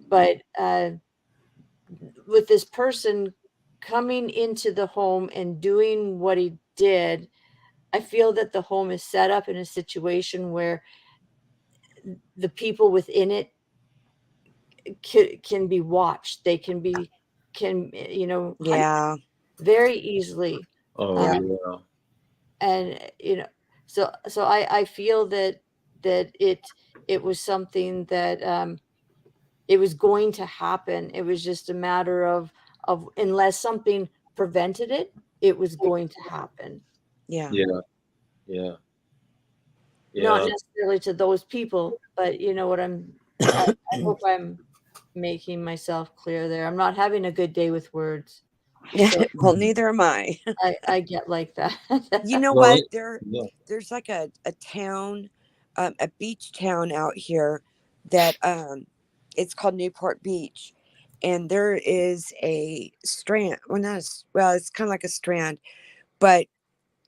[SPEAKER 6] But with this person coming into the home and doing what he did, I feel that the home is set up in a situation where the people within it can be watched. They can
[SPEAKER 2] Yeah.
[SPEAKER 6] very easily.
[SPEAKER 3] Oh,
[SPEAKER 2] Yeah.
[SPEAKER 3] yeah.
[SPEAKER 6] And so I feel that it was something that it was going to happen. It was just a matter of unless something prevented it, it was going to happen.
[SPEAKER 2] Yeah.
[SPEAKER 3] Yeah. Yeah.
[SPEAKER 6] Not
[SPEAKER 3] Yeah.
[SPEAKER 6] necessarily to those people, but you know what I hope I'm making myself clear there. I'm not having a good day with words. So
[SPEAKER 2] Well, neither am I.
[SPEAKER 6] I get like that.
[SPEAKER 2] You know
[SPEAKER 3] Well,
[SPEAKER 2] what?
[SPEAKER 3] yeah.
[SPEAKER 2] There's like a town, a beach town out here that it's called Newport Beach, and there is a strand. Well, not well, it's kind of like a strand, but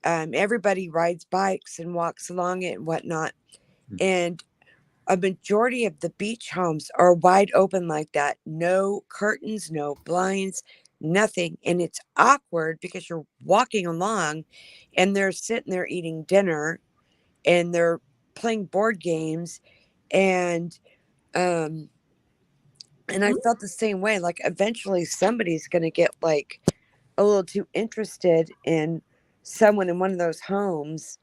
[SPEAKER 2] everybody rides bikes and walks along it and whatnot. And a majority of the beach homes are wide open like that. No curtains, no blinds, nothing. And it's awkward because you're walking along and they're sitting there eating dinner and they're playing board games. And I felt the same way. Like eventually somebody's going to get like a little too interested in someone in one of those homes,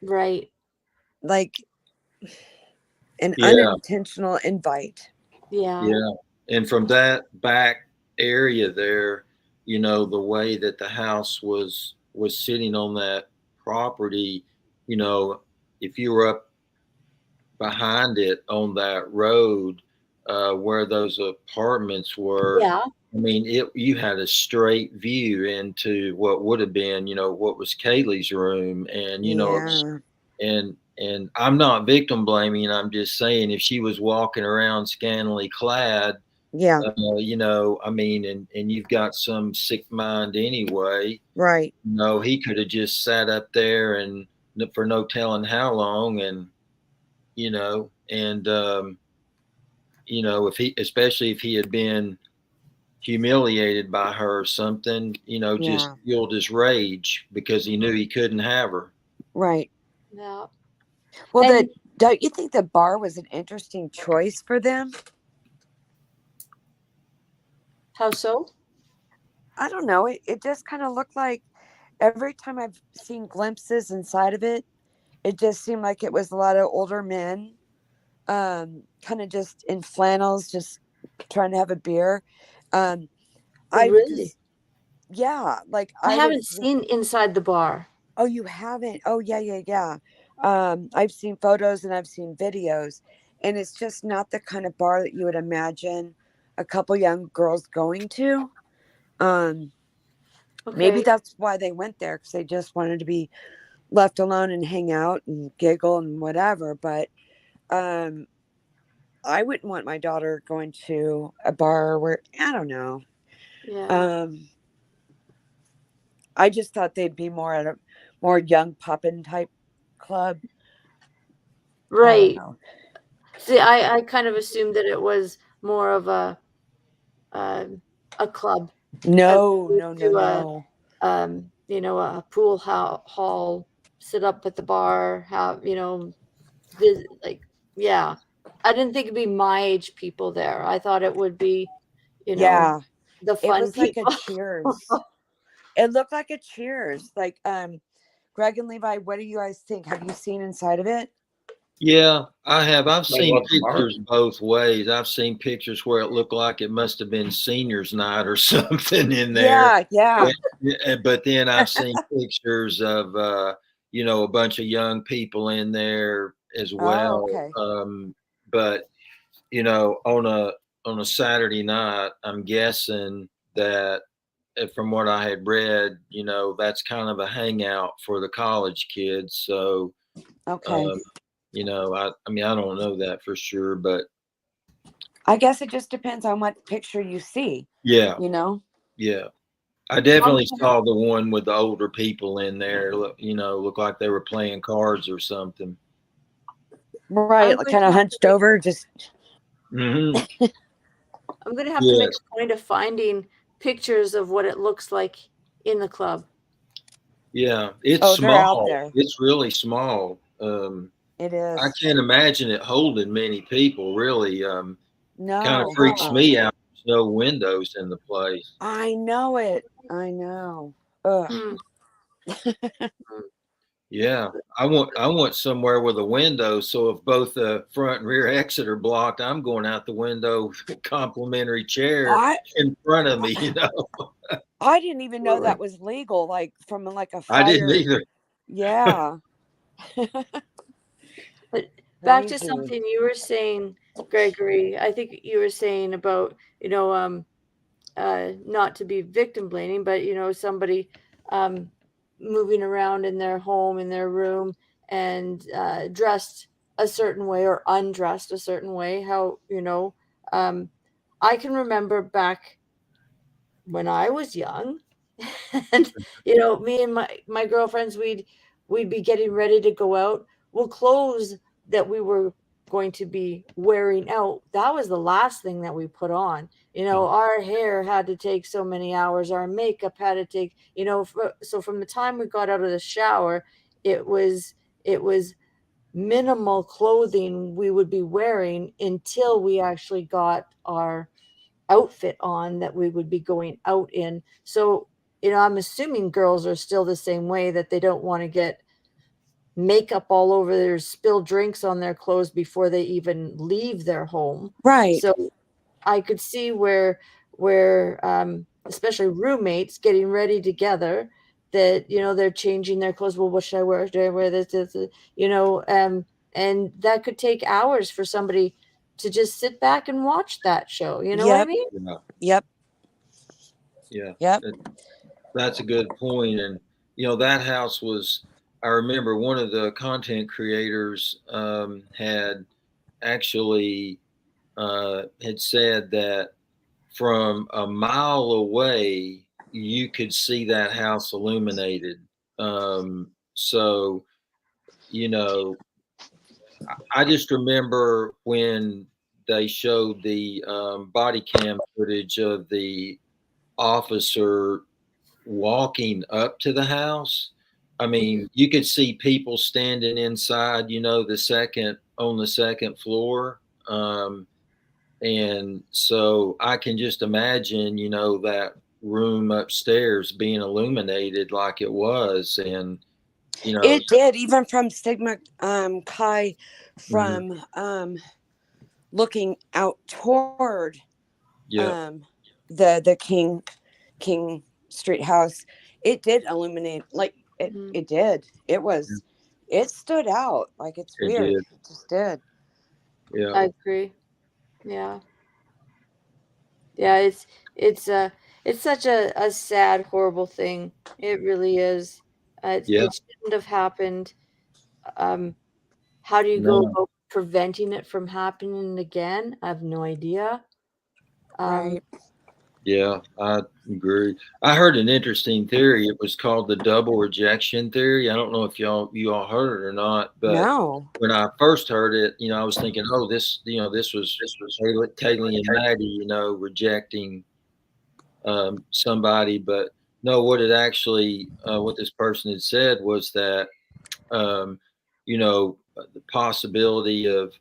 [SPEAKER 6] Right.
[SPEAKER 2] like an
[SPEAKER 3] Yeah.
[SPEAKER 2] unintentional invite.
[SPEAKER 6] Yeah.
[SPEAKER 3] Yeah. And from that back area there, the way that the house was sitting on that property, if you were up behind it on that road where those apartments were,
[SPEAKER 6] Yeah.
[SPEAKER 3] I mean, you had a straight view into what would have been, what was Kaylee's room, and and I'm not victim blaming. I'm just saying if she was walking around scantily clad,
[SPEAKER 2] Yeah.
[SPEAKER 3] I mean, and you've got some sick mind anyway.
[SPEAKER 2] Right.
[SPEAKER 3] He could have just sat up there and for no telling how long, and especially if he had been humiliated by her or something, just fueled his rage because he knew he couldn't have her.
[SPEAKER 2] Right.
[SPEAKER 6] Yeah.
[SPEAKER 2] Well, don't you think the bar was an interesting choice for them?
[SPEAKER 6] How so?
[SPEAKER 2] I don't know. It just kind of looked like every time I've seen glimpses inside of it, it just seemed like it was a lot of older men, kind of just in flannels, just trying to have a beer.
[SPEAKER 6] Really?
[SPEAKER 2] Like
[SPEAKER 6] I haven't seen inside the bar.
[SPEAKER 2] Oh, you haven't? Oh, yeah. I've seen photos and I've seen videos, and it's just not the kind of bar that you would imagine a couple young girls going to. Maybe that's why they went there, because they just wanted to be left alone and hang out and giggle and whatever. But I wouldn't want my daughter going to a bar where, I don't know.
[SPEAKER 6] Yeah.
[SPEAKER 2] I just thought they'd be more at a more young poppin' type club.
[SPEAKER 6] Right. See, I kind of assumed that it was more of a club.
[SPEAKER 2] No.
[SPEAKER 6] A pool hall, sit up at the bar, have, yeah. I didn't think it'd be my age people there. I thought it would be, the fun
[SPEAKER 2] it was
[SPEAKER 6] people.
[SPEAKER 2] Like a Cheers. It looked like a Cheers. Like, Greg and Levi, what do you guys think? Have you seen inside of it?
[SPEAKER 3] Yeah, I have. I've seen pictures both ways. I've seen pictures where it looked like it must have been seniors' night or something in there.
[SPEAKER 2] Yeah.
[SPEAKER 3] But then I've seen pictures of, a bunch of young people in there as well.
[SPEAKER 2] Oh, okay.
[SPEAKER 3] But on a Saturday night, I'm guessing that from what I had read, that's kind of a hangout for the college kids. So,
[SPEAKER 2] okay.
[SPEAKER 3] I mean, I don't know that for sure, but
[SPEAKER 2] I guess it just depends on what picture you see.
[SPEAKER 3] Yeah.
[SPEAKER 2] Yeah.
[SPEAKER 3] I definitely saw the one with the older people in there. Look like they were playing cards or something.
[SPEAKER 2] Right, kind of hunched over, just.
[SPEAKER 3] Mm-hmm.
[SPEAKER 6] I'm going to have to make a point of finding pictures of what it looks like in the club.
[SPEAKER 3] Yeah, it's small.
[SPEAKER 2] Out there.
[SPEAKER 3] It's really small.
[SPEAKER 2] It is.
[SPEAKER 3] I can't imagine it holding many people, really.
[SPEAKER 2] No.
[SPEAKER 3] Kind of freaks me out. There's no windows in the place.
[SPEAKER 2] I know it. I know. Ugh.
[SPEAKER 3] Yeah, I want somewhere with a window, so if both the front and rear exit are blocked, I'm going out the window with a complimentary chair in front of me,
[SPEAKER 2] I didn't even know that was legal, like from like a fire.
[SPEAKER 3] I didn't either.
[SPEAKER 2] Yeah.
[SPEAKER 6] But back to something you were saying, Gregory, I think you were saying about, not to be victim blaming, but, somebody moving around in their home, in their room, and dressed a certain way or undressed a certain way. How, I can remember back when I was young, and me and my girlfriends, we'd be getting ready to go out. Well, clothes that we were going to be wearing out, that was the last thing that we put on. Our hair had to take so many hours, our makeup had to take, so from the time we got out of the shower, it was minimal clothing we would be wearing until we actually got our outfit on that we would be going out in. So, I'm assuming girls are still the same way, that they don't want to get makeup all over their, spilled drinks on their clothes before they even leave their home.
[SPEAKER 2] Right.
[SPEAKER 6] So I could see where especially roommates getting ready together, that they're changing their clothes. Well, what should I wear? Do I wear this? And that could take hours for somebody to just sit back and watch that show. You know what I
[SPEAKER 2] Yep.
[SPEAKER 6] mean?
[SPEAKER 3] Yeah.
[SPEAKER 2] Yep.
[SPEAKER 3] Yeah.
[SPEAKER 2] Yep.
[SPEAKER 3] That's a good point. And, that house was, I remember one of the content creators had actually had said that from a mile away, you could see that house illuminated. So, I just remember when they showed the body cam footage of the officer walking up to the house. I mean, you could see people standing inside, on the second floor. And so I can just imagine, that room upstairs being illuminated like it was. And,
[SPEAKER 2] It did, even from Stigma Chi,
[SPEAKER 3] Mhm.
[SPEAKER 2] from looking out toward
[SPEAKER 3] Yeah,
[SPEAKER 2] the King Street house. It did illuminate, like it did. It stood out. Like, it's
[SPEAKER 3] it
[SPEAKER 2] weird.
[SPEAKER 3] did.
[SPEAKER 2] It just did.
[SPEAKER 3] Yeah.
[SPEAKER 6] I agree. Yeah. Yeah, it's such a sad, horrible thing. It really is.
[SPEAKER 3] Yeah.
[SPEAKER 6] It shouldn't have happened. Um, how do you go
[SPEAKER 3] No.
[SPEAKER 6] about preventing it from happening again? I have no idea.
[SPEAKER 2] Right.
[SPEAKER 3] Yeah, I agree. I heard an interesting theory. It was called the double rejection theory. I don't know if you all heard it or not, but
[SPEAKER 2] No.
[SPEAKER 3] when I first heard it, I was thinking, oh, this was Kaylee and Maddie, rejecting somebody. But no, what this person had said was that, the possibility of,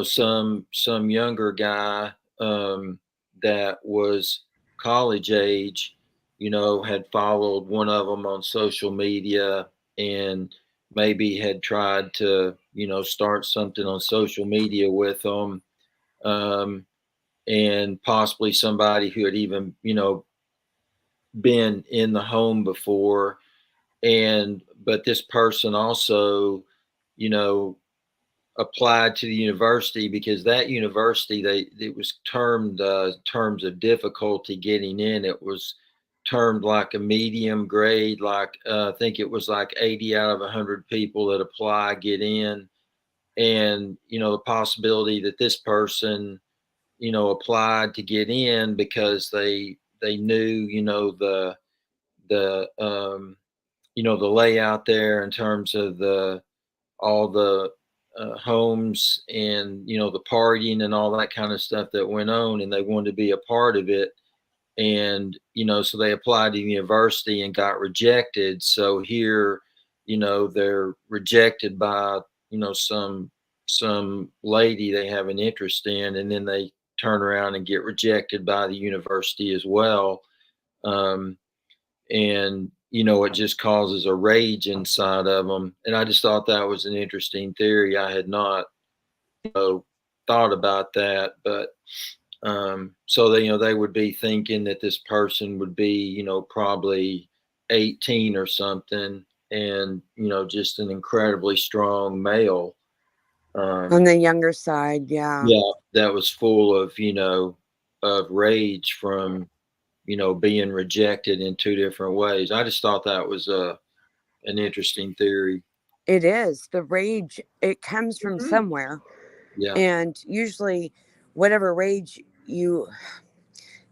[SPEAKER 3] some younger guy that was college age, had followed one of them on social media and maybe had tried to, start something on social media with them. And possibly somebody who had even, been in the home before. But this person also, you know, applied to the university because that university, it was termed terms of difficulty getting in. It was termed like a medium grade, like I think it was like 80 out of 100 people that apply get in. And the possibility that this person applied to get in because they knew the the layout there in terms of all the homes and the partying and all that kind of stuff that went on, and they wanted to be a part of it. And so they applied to the university and got rejected. So here, they're rejected by some lady they have an interest in, and then they turn around and get rejected by the university as well. And it just causes a rage inside of them. And I just thought that was an interesting theory. I had not thought about that, but so they would be thinking that this person would be probably 18 or something, and just an incredibly strong male
[SPEAKER 2] On the younger side, yeah.
[SPEAKER 3] yeah, that was full of of rage from being rejected in two different ways. I just thought that was an interesting theory.
[SPEAKER 2] It is the rage. It comes from
[SPEAKER 6] Mhm.
[SPEAKER 2] somewhere,
[SPEAKER 3] Yeah.
[SPEAKER 2] and usually, whatever rage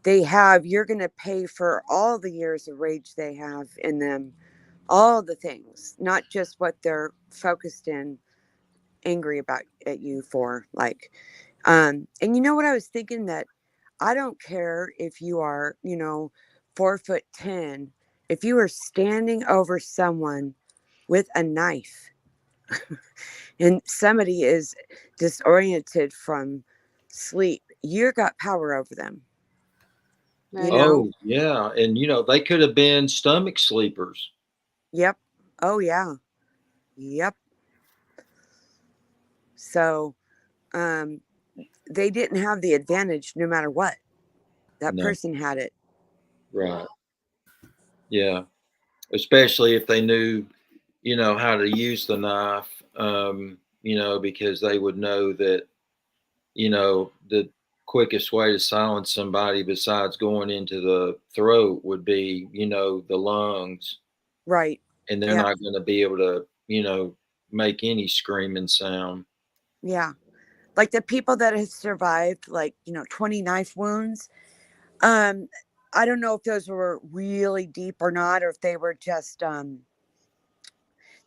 [SPEAKER 2] they have, you're going to pay for all the years of rage they have in them, all the things, not just what they're focused in, angry about at you for. Like, and you know what I was thinking, that I don't care if you are, 4'10", if you are standing over someone with a knife and somebody is disoriented from sleep, you got power over them.
[SPEAKER 6] Right.
[SPEAKER 3] Oh, yeah. And, they could have been stomach sleepers.
[SPEAKER 2] Yep. Oh yeah. Yep. So they didn't have the advantage no matter what. That
[SPEAKER 3] No.
[SPEAKER 2] person had it.
[SPEAKER 3] Right. Yeah. Especially if they knew, how to use the knife, because they would know that, the quickest way to silence somebody besides going into the throat would be, the lungs.
[SPEAKER 2] Right.
[SPEAKER 3] And they're
[SPEAKER 2] Yep.
[SPEAKER 3] not going to be able to, make any screaming sound.
[SPEAKER 2] Yeah. Like the people that have survived, 20 knife wounds. I don't know if those were really deep or not, or if they were just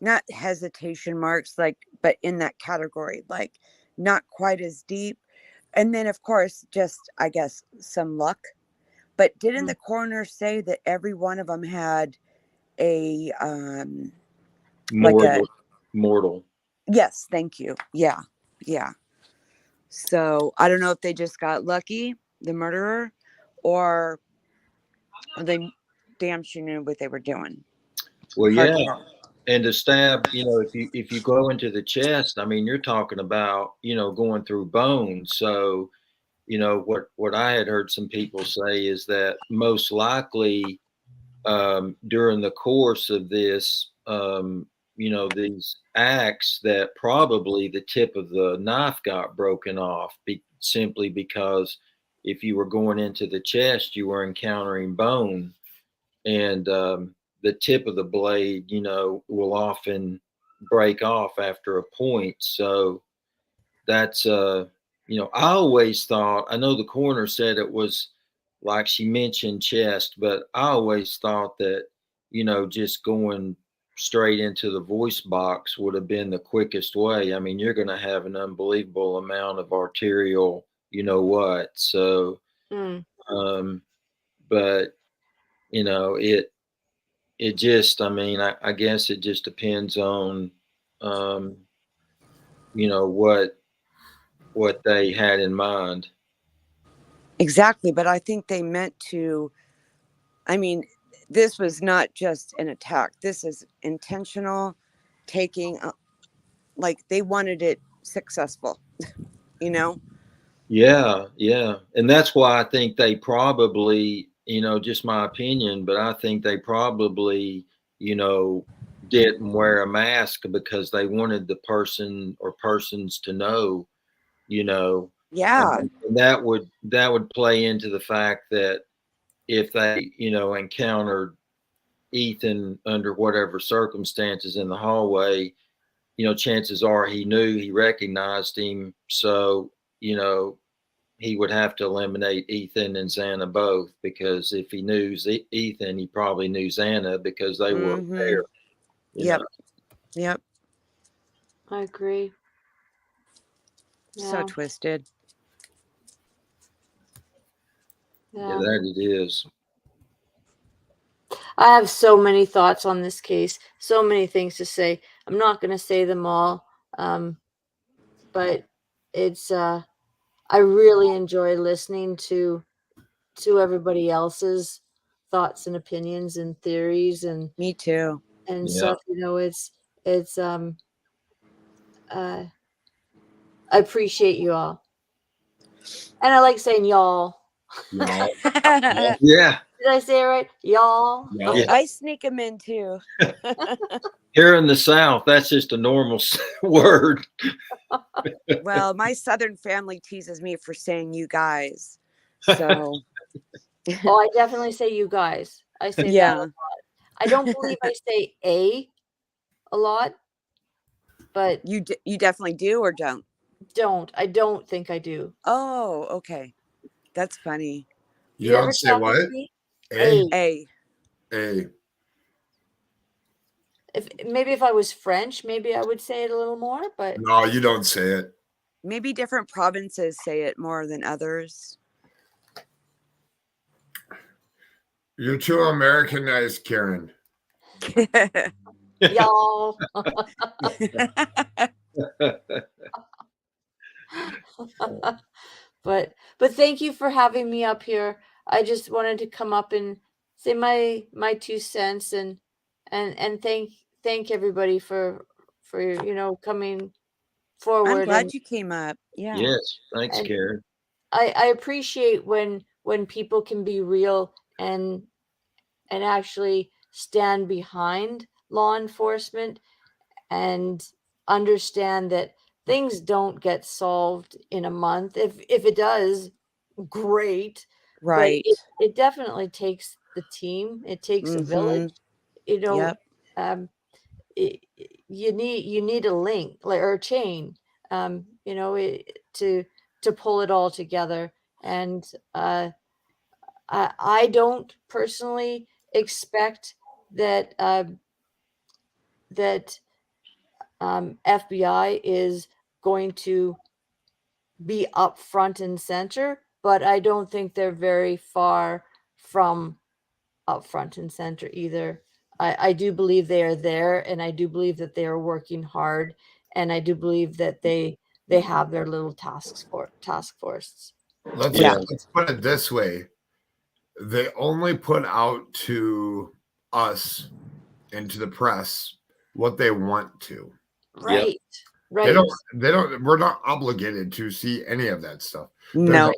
[SPEAKER 2] not hesitation marks, but in that category, like not quite as deep. And then of course, just I guess some luck. But didn't the coroner say that every one of them had a
[SPEAKER 3] Mortal.
[SPEAKER 2] Yes, thank you. Yeah. Yeah. So I don't know if they just got lucky, the murderer, or they damn sure knew what they were doing.
[SPEAKER 3] Well,
[SPEAKER 2] Hard
[SPEAKER 3] yeah.
[SPEAKER 2] to know.
[SPEAKER 3] And to stab, if you go into the chest, I mean, you're talking about, going through bones. So, what I had heard some people say is that most likely during the course of this, these acts, that probably the tip of the knife got broken off simply because if you were going into the chest, you were encountering bone, and the tip of the blade, will often break off after a point. So that's, I always thought, I know the coroner said it was like she mentioned chest, but I always thought that, just going straight into the voice box would have been the quickest way. I mean, you're going to have an unbelievable amount of arterial, what. So,
[SPEAKER 6] Mm.
[SPEAKER 3] but, it just, I mean, I guess it just depends on, um, what they had in mind.
[SPEAKER 2] Exactly. But I think they meant to, I mean, this was not just an attack. This is intentional taking, like they wanted it successful, you know?
[SPEAKER 3] Yeah, yeah. And that's why I think they probably, just my opinion, but I think they probably, didn't wear a mask because they wanted the person or persons to know, you know,
[SPEAKER 2] Yeah.
[SPEAKER 3] and that would play into the fact that if they, encountered Ethan under whatever circumstances in the hallway, chances are he recognized him. So, he would have to eliminate Ethan and Xana both, because if he knew Ethan, he probably knew Xana because they were
[SPEAKER 2] Mm-hmm.
[SPEAKER 3] there.
[SPEAKER 2] Yep. Yep.
[SPEAKER 6] I agree.
[SPEAKER 2] So
[SPEAKER 6] Yeah.
[SPEAKER 2] twisted.
[SPEAKER 3] Yeah, that it is.
[SPEAKER 6] I have so many thoughts on this case, so many things to say. I'm not going to say them all, but it's I really enjoy listening to everybody else's thoughts and opinions and theories and
[SPEAKER 2] Me too.
[SPEAKER 6] stuff. It's I appreciate you all, and I like saying y'all.
[SPEAKER 3] Yeah.
[SPEAKER 6] Did I say it right? Y'all.
[SPEAKER 3] Yeah.
[SPEAKER 2] I sneak them in too.
[SPEAKER 3] Here in the South, that's just a normal word.
[SPEAKER 2] Well, my Southern family teases me for saying you guys. So
[SPEAKER 6] Oh, I definitely say you guys. I say that a
[SPEAKER 2] yeah.
[SPEAKER 6] lot. I don't believe I say a lot. but
[SPEAKER 2] You definitely do or don't?
[SPEAKER 6] I don't think I do.
[SPEAKER 2] Oh, okay. That's funny.
[SPEAKER 1] You
[SPEAKER 6] You ever
[SPEAKER 1] don't say
[SPEAKER 6] talk
[SPEAKER 1] what?
[SPEAKER 6] to me?
[SPEAKER 1] A?
[SPEAKER 2] A.
[SPEAKER 1] A.
[SPEAKER 6] If I was French, maybe I would say it a little more, but
[SPEAKER 1] No, you don't say it.
[SPEAKER 2] Maybe different provinces say it more than others.
[SPEAKER 1] You're too Americanized, Karen.
[SPEAKER 6] y'all. but thank you for having me up here. I just wanted to come up and say my 2 cents and thank everybody for coming
[SPEAKER 2] I'm
[SPEAKER 6] forward.
[SPEAKER 2] glad you came up. Yeah.
[SPEAKER 3] Yes. Thanks,
[SPEAKER 6] And
[SPEAKER 3] Karen.
[SPEAKER 6] I appreciate when people can be real and actually stand behind law enforcement and understand that things don't get solved in a month. If it does, great. But
[SPEAKER 2] Right.
[SPEAKER 6] it definitely takes the team. It takes a village. You know,
[SPEAKER 2] Yep.
[SPEAKER 6] you need a link, like, or a chain, to pull it all together. And I don't personally expect that FBI is going to be up front and center, but I don't think they're very far from up front and center either. I do believe they are there, and I do believe that they are working hard, and I do believe that they have their little task force.
[SPEAKER 1] Let's
[SPEAKER 2] Yeah.
[SPEAKER 1] let's put it this way. They only put out to us and to the press what they want to.
[SPEAKER 6] Right.
[SPEAKER 1] They don't we're not obligated to see any of that stuff.
[SPEAKER 2] No.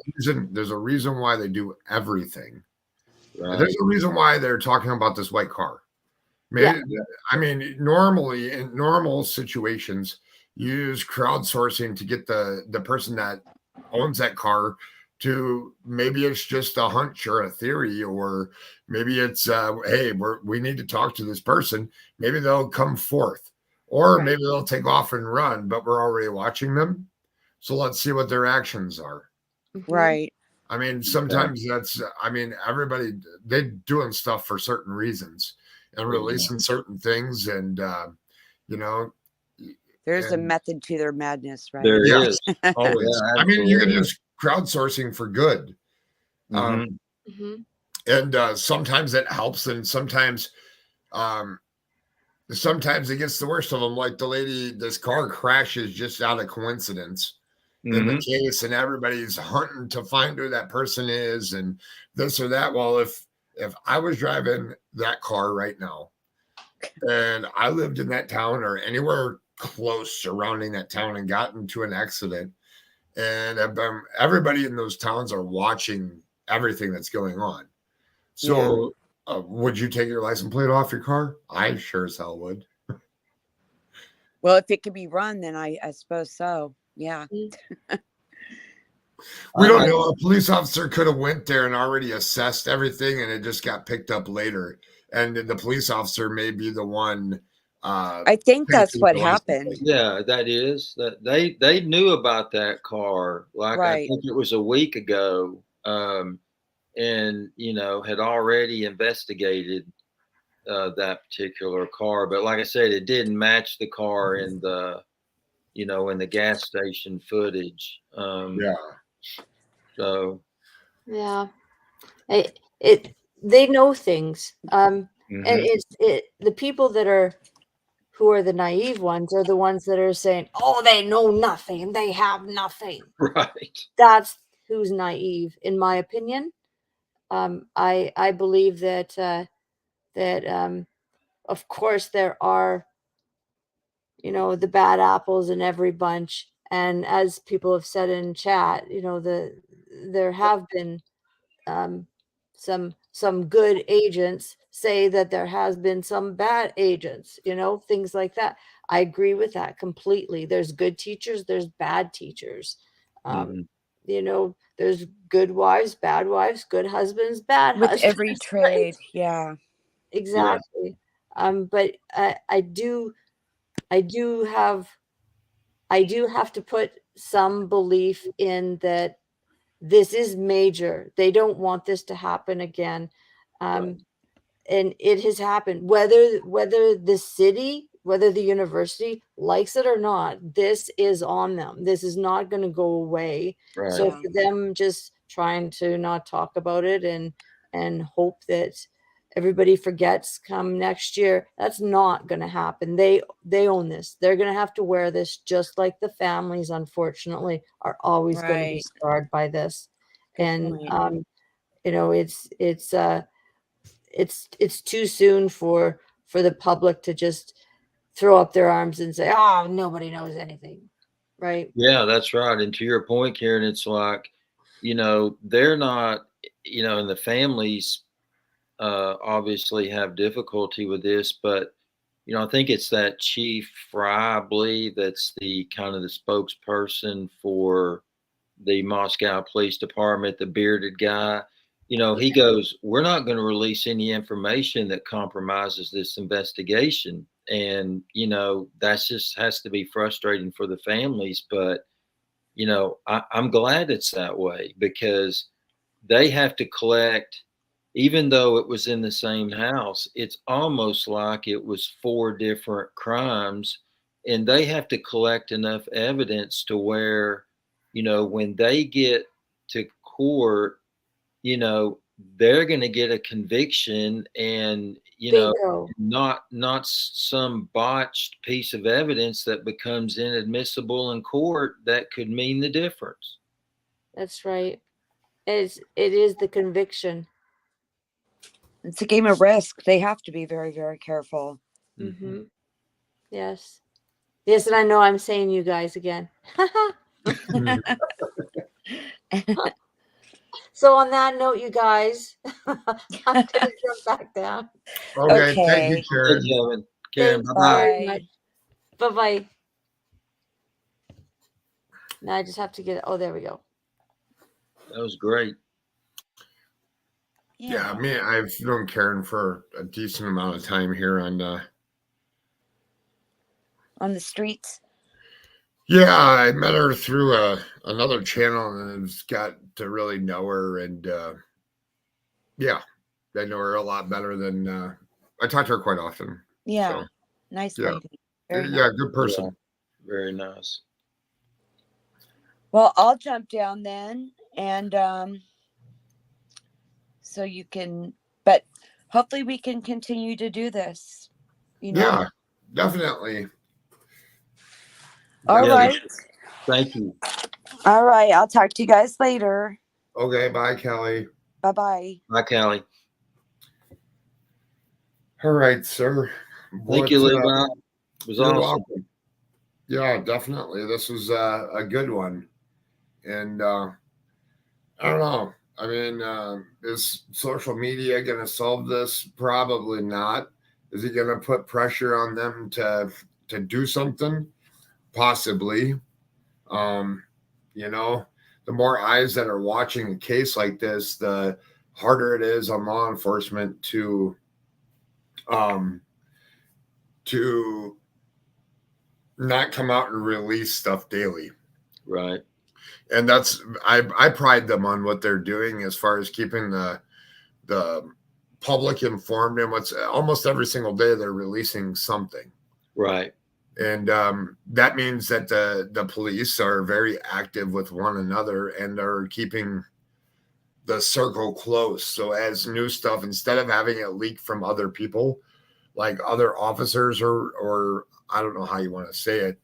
[SPEAKER 1] There's a reason why they do everything.
[SPEAKER 3] Right.
[SPEAKER 1] There's a reason why they're talking about this white car. I mean, normally in normal situations, you use crowdsourcing to get the person that owns that car to, maybe it's just a hunch or a theory, or maybe it's hey, we need to talk to this person. Maybe they'll come forth, or
[SPEAKER 6] Right.
[SPEAKER 1] maybe they'll take off and run, but we're already watching them. So let's see what their actions are.
[SPEAKER 2] Right.
[SPEAKER 1] I mean, sometimes everybody, they're doing stuff for certain reasons and releasing certain things. And,
[SPEAKER 2] There's a method to their madness, right?
[SPEAKER 3] There is.
[SPEAKER 1] Always.
[SPEAKER 3] Yeah,
[SPEAKER 1] I mean, you can
[SPEAKER 3] absolutely.
[SPEAKER 1] use crowdsourcing for good.
[SPEAKER 3] Mhm.
[SPEAKER 1] And sometimes it helps. And sometimes it gets the worst of them. Like the lady, this car crashes just out of coincidence. In the case, and everybody's hunting to find who that person is and this or that. Well, if I was driving that car right now and I lived in that town or anywhere close surrounding that town and got into an accident, and everybody in those towns are watching everything that's going on. So would you take your license plate off your car? I sure as hell would.
[SPEAKER 2] Well, if it could be run, then I suppose so. Yeah.
[SPEAKER 1] We don't know. A police officer could have went there and already assessed everything, and it just got picked up later. And the police officer may be the one.
[SPEAKER 2] I think that's what happened.
[SPEAKER 3] Yeah, that is that they knew about that car. Like, I
[SPEAKER 2] Right.
[SPEAKER 3] think it was a week ago, and had already investigated that particular car. But like I said, it didn't match the car in the in the gas station footage. So
[SPEAKER 6] Yeah. They know things. And the people who are the naive ones are the ones that are saying, "Oh, they know nothing. They have nothing."
[SPEAKER 3] right.
[SPEAKER 6] That's who's naive, in my opinion. I believe that of course there are the bad apples in every bunch, and as people have said in chat, there have been some good agents say that there has been some bad agents, things like that. I agree with that completely. There's good teachers, there's bad teachers. There's good wives, bad wives, good husbands, bad
[SPEAKER 2] With
[SPEAKER 6] husbands.
[SPEAKER 2] every trade. Yeah.
[SPEAKER 6] Exactly. But I do have I do have to put some belief in that this is major. They don't want this to happen again. And it has happened, whether the city, whether the university likes it or not, this is on them. This is not going to go away.
[SPEAKER 3] Right.
[SPEAKER 6] So
[SPEAKER 2] Yeah.
[SPEAKER 6] for them just trying to not talk about it and hope that everybody forgets come next year, that's not going to happen. They own this. They're going to have to wear this, just like the families, unfortunately, are always going to be
[SPEAKER 2] Right.
[SPEAKER 6] scarred by this.
[SPEAKER 2] Good
[SPEAKER 6] And
[SPEAKER 2] point.
[SPEAKER 6] you know, it's too soon for the public to just throw up their arms and say, oh, nobody knows anything, right?
[SPEAKER 3] Yeah, that's right. And to your point, Karen, it's like, you know, they're not, you know, and the families obviously have difficulty with this, but you know, I think it's that Chief Fry, I believe, that's the kind of the spokesperson for the Moscow Police Department, the bearded guy. You know, he goes, we're not going to release any information that compromises this investigation. And, you know, that's just has to be frustrating for the families. But, you know, I'm glad it's that way, because they have to collect, even though it was in the same house, it's almost like it was 4 different crimes, and they have to collect enough evidence to where, you know, when they get to court, you know, they're going to get a conviction, and, you know,
[SPEAKER 6] Bingo.
[SPEAKER 3] not some botched piece of evidence that becomes inadmissible in court that could mean the difference.
[SPEAKER 6] That's right. It is the conviction.
[SPEAKER 2] It's a game of risk. They have to be very, very careful.
[SPEAKER 6] Mm-hmm. Yes. Yes, and I know I'm saying you guys again. So on that note, you guys, I'm going to jump back down.
[SPEAKER 1] Okay, thank you,
[SPEAKER 2] Okay.
[SPEAKER 1] Karen.
[SPEAKER 3] Hey, Karen,
[SPEAKER 6] Thank you
[SPEAKER 3] bye-bye.
[SPEAKER 6] very much. Bye-bye. Now I just have to get, oh, there we go.
[SPEAKER 3] That was great.
[SPEAKER 1] Yeah, I mean, I've known Karen for a decent amount of time here on
[SPEAKER 2] On the streets.
[SPEAKER 1] yeah, I met her through another channel and have got to really know her, and yeah, I know her a lot better than I talk to her quite often.
[SPEAKER 2] Yeah.
[SPEAKER 1] So,
[SPEAKER 2] Nice
[SPEAKER 1] yeah.
[SPEAKER 2] lady. Very
[SPEAKER 1] Yeah,
[SPEAKER 2] nice.
[SPEAKER 1] good person.
[SPEAKER 3] Very nice.
[SPEAKER 2] Well, I'll jump down then, and so you can, but hopefully we can continue to do this. You know.
[SPEAKER 1] Yeah, definitely.
[SPEAKER 2] All
[SPEAKER 3] Yeah.
[SPEAKER 2] right.
[SPEAKER 3] Thank you.
[SPEAKER 2] All right. I'll talk to you guys later.
[SPEAKER 1] Okay, bye, Kelly.
[SPEAKER 2] Bye-bye.
[SPEAKER 3] Bye, Callie.
[SPEAKER 1] All right, sir.
[SPEAKER 3] Thank you, Levi. It was
[SPEAKER 1] You're
[SPEAKER 3] awesome.
[SPEAKER 1] welcome. Yeah, definitely. This was a good one. And I don't know. I mean, is social media going to solve this? Probably not. Is it going to put pressure on them to do something? Possibly. You know, the more eyes that are watching a case like this, the harder it is on law enforcement to not come out and release stuff daily.
[SPEAKER 3] Right.
[SPEAKER 1] And that's I pride them on what they're doing as far as keeping the public informed, and what's almost every single day they're releasing something.
[SPEAKER 3] Right.
[SPEAKER 1] And that means that the police are very active with one another and are keeping the circle close. So as new stuff, instead of having it leak from other people, like other officers or I don't know how you want to say it,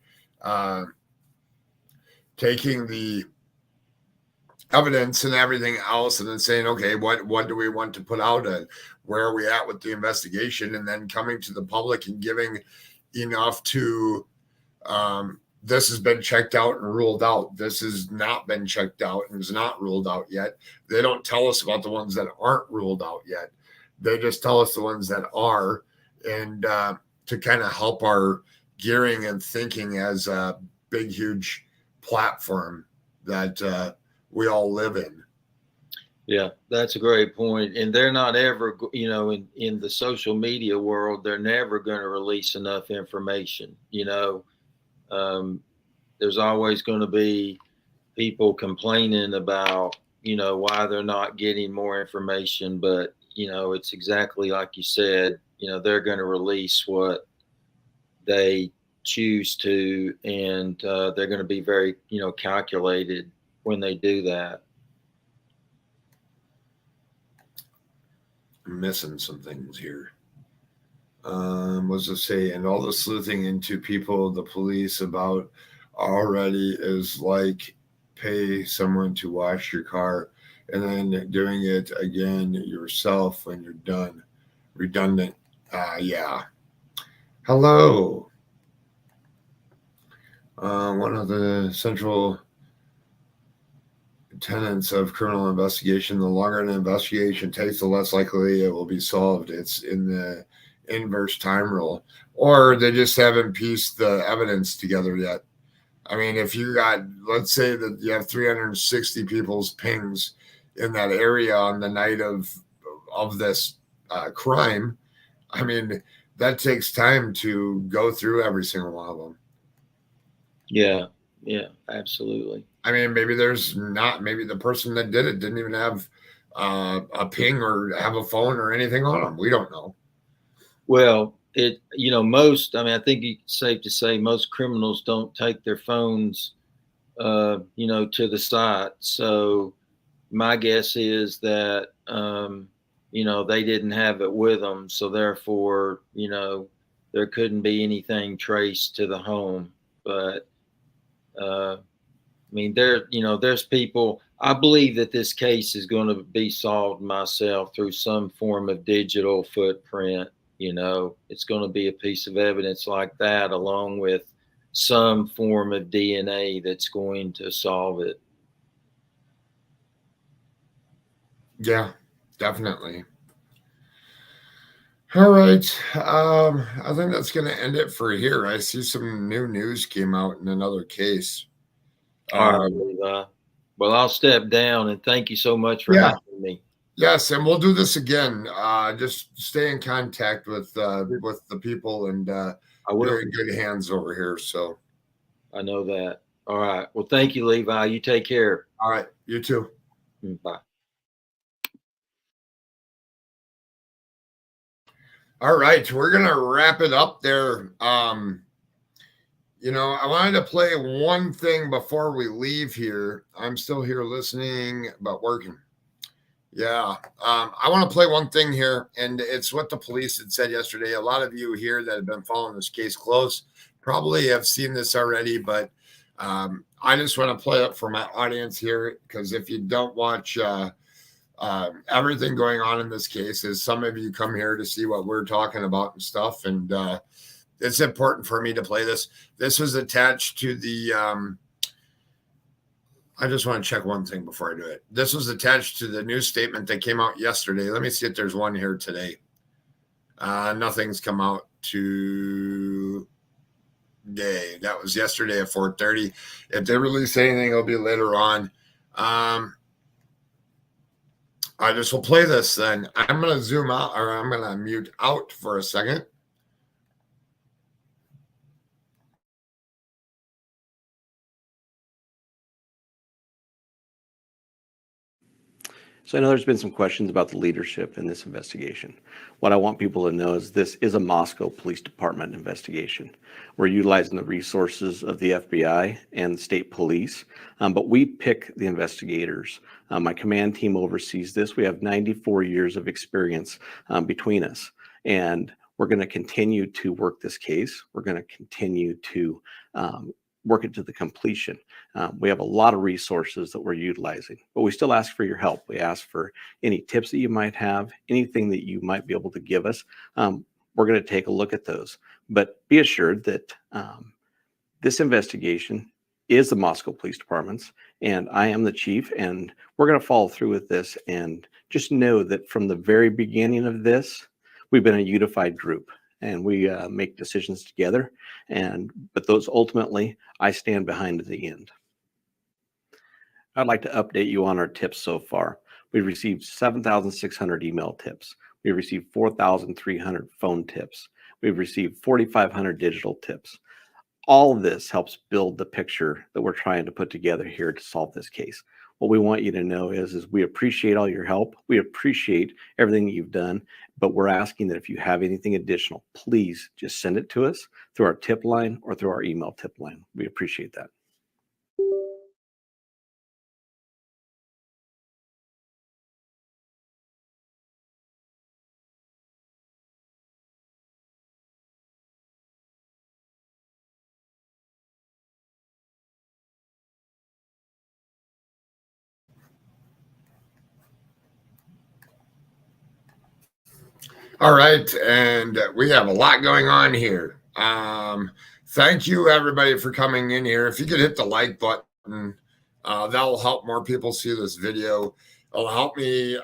[SPEAKER 1] taking the evidence and everything else and then saying, okay, what do we want to put out? Where are we at with the investigation? And then coming to the public and giving enough to this has been checked out and ruled out. This has not been checked out and is not ruled out yet. They don't tell us about the ones that aren't ruled out yet. They just tell us the ones that are, and to kind of help our gearing and thinking as a big, huge platform that we all live in.
[SPEAKER 3] Yeah, that's a great point. And they're not ever, you know, in the social media world, they're never going to release enough information, you know. there's always going to be people complaining about, why they're not getting more information. But, it's exactly like you said, they're going to release what they choose to, and they're going to be very, calculated when they do that.
[SPEAKER 1] I'm missing some things here. What's it say? And all the sleuthing into people, the police about already is like pay someone to wash your car and then doing it again yourself when you're done. Redundant. Yeah. Hello. One of the central tenets of criminal investigation: the longer an investigation takes, the less likely it will be solved. It's in the inverse time rule, or they just haven't pieced the evidence together yet. I mean, if you got, let's say that you have 360 people's pings in that area on the night of this crime, I mean, that takes time to go through every single one of them.
[SPEAKER 3] Yeah, absolutely.
[SPEAKER 1] I mean, maybe maybe the person that did it didn't even have a ping or have a phone or anything on them. We don't know.
[SPEAKER 3] Well, I think it's safe to say most criminals don't take their phones, to the site. So my guess is that, they didn't have it with them. So therefore, there couldn't be anything traced to the home. But, there's people. I believe that this case is going to be solved myself through some form of digital footprint. It's going to be a piece of evidence like that, along with some form of DNA that's going to solve it.
[SPEAKER 1] Yeah, definitely. All right. I think that's going to end it for here. I see some new news came out in another case.
[SPEAKER 3] All right, Levi. Well, I'll step down, and thank you so much for having me.
[SPEAKER 1] Yes, and we'll do this again. Just stay in contact with the people, and
[SPEAKER 3] I will.
[SPEAKER 1] you're in good hands over here. So
[SPEAKER 3] I know that. All right. Well, thank you, Levi. You take care.
[SPEAKER 1] All right. You too.
[SPEAKER 3] Bye.
[SPEAKER 1] All right. We're gonna wrap it up there. I wanted to play one thing before we leave here. I'm still here listening, but working. Yeah. I want to play one thing here, and it's what the police had said yesterday. A lot of you here that have been following this case close probably have seen this already, but I just want to play it for my audience here, because if you don't watch everything going on in this case, is some of you come here to see what we're talking about and stuff, and it's important for me to play this. This was attached to the I just want to check one thing before I do it. This was attached to the news statement that came out yesterday. Let me see if there's one here today. Nothing's come out today. That was yesterday at 4:30. If they release anything, it'll be later on. I just will play this then. I'm going to zoom out, or I'm going to mute out for a second.
[SPEAKER 7] So I know there's been some questions about the leadership in this investigation. What I want people to know is this is a Moscow Police Department investigation. We're utilizing the resources of the FBI and the state police, but we pick the investigators. My command team oversees this. We have 94 years of experience between us, and we're going to continue to work this case. We're going to continue to work it to the completion. We have a lot of resources that we're utilizing, but we still ask for your help. We ask for any tips that you might have, anything that you might be able to give us. We're going to take a look at those, but be assured that this investigation is the Moscow Police Department's, and I am the chief, and we're going to follow through with this. And just know that from the very beginning of this, we've been a unified group, and we make decisions together. But those ultimately, I stand behind at the end. I'd like to update you on our tips so far. We've received 7,600 email tips. We've received 4,300 phone tips. We've received 4,500 digital tips. All of this helps build the picture that we're trying to put together here to solve this case. What we want you to know is we appreciate all your help. We appreciate everything that you've done, but we're asking that if you have anything additional, please just send it to us through our tip line or through our email tip line. We appreciate that.
[SPEAKER 1] All right, and we have a lot going on here. Thank you, everybody, for coming in here. If you could hit the like button, that'll help more people see this video. It'll help me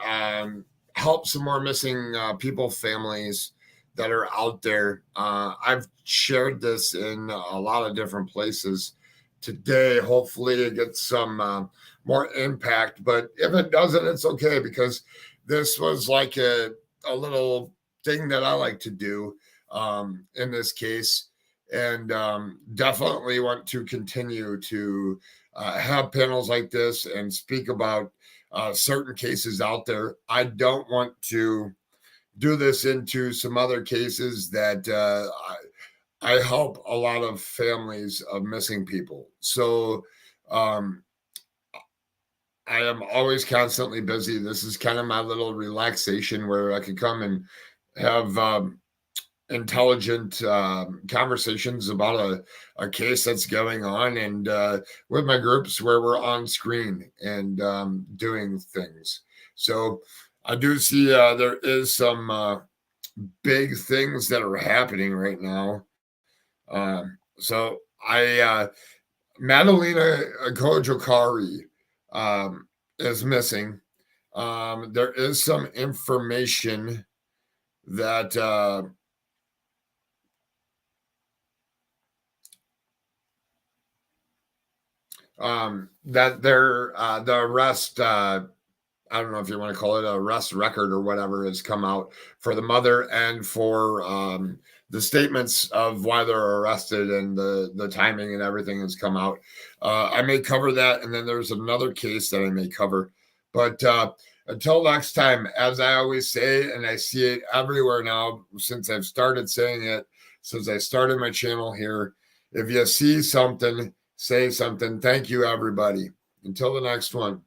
[SPEAKER 1] help some more missing people, families that are out there. I've shared this in a lot of different places today. Hopefully, it gets some more impact. But if it doesn't, it's okay, because this was like a little thing that I like to do in this case, and definitely want to continue to have panels like this and speak about certain cases out there. I don't want to do this into some other cases that I help a lot of families of missing people. So I am always constantly busy. This is kind of my little relaxation where I can come and have intelligent conversations about a case that's going on, and with my groups where we're on screen and doing things. So I do see there is some big things that are happening right now. So Madalena Kojokari is missing. There is some information that that the arrest, I don't know if you want to call it a arrest record or whatever, has come out for the mother and for the statements of why they're arrested, and the timing and everything has come out. I may cover that, and then there's another case that I may cover. But until next time, as I always say, and I see it everywhere now since I've started saying it, since I started my channel here, if you see something, say something. Thank you, everybody. Until the next one.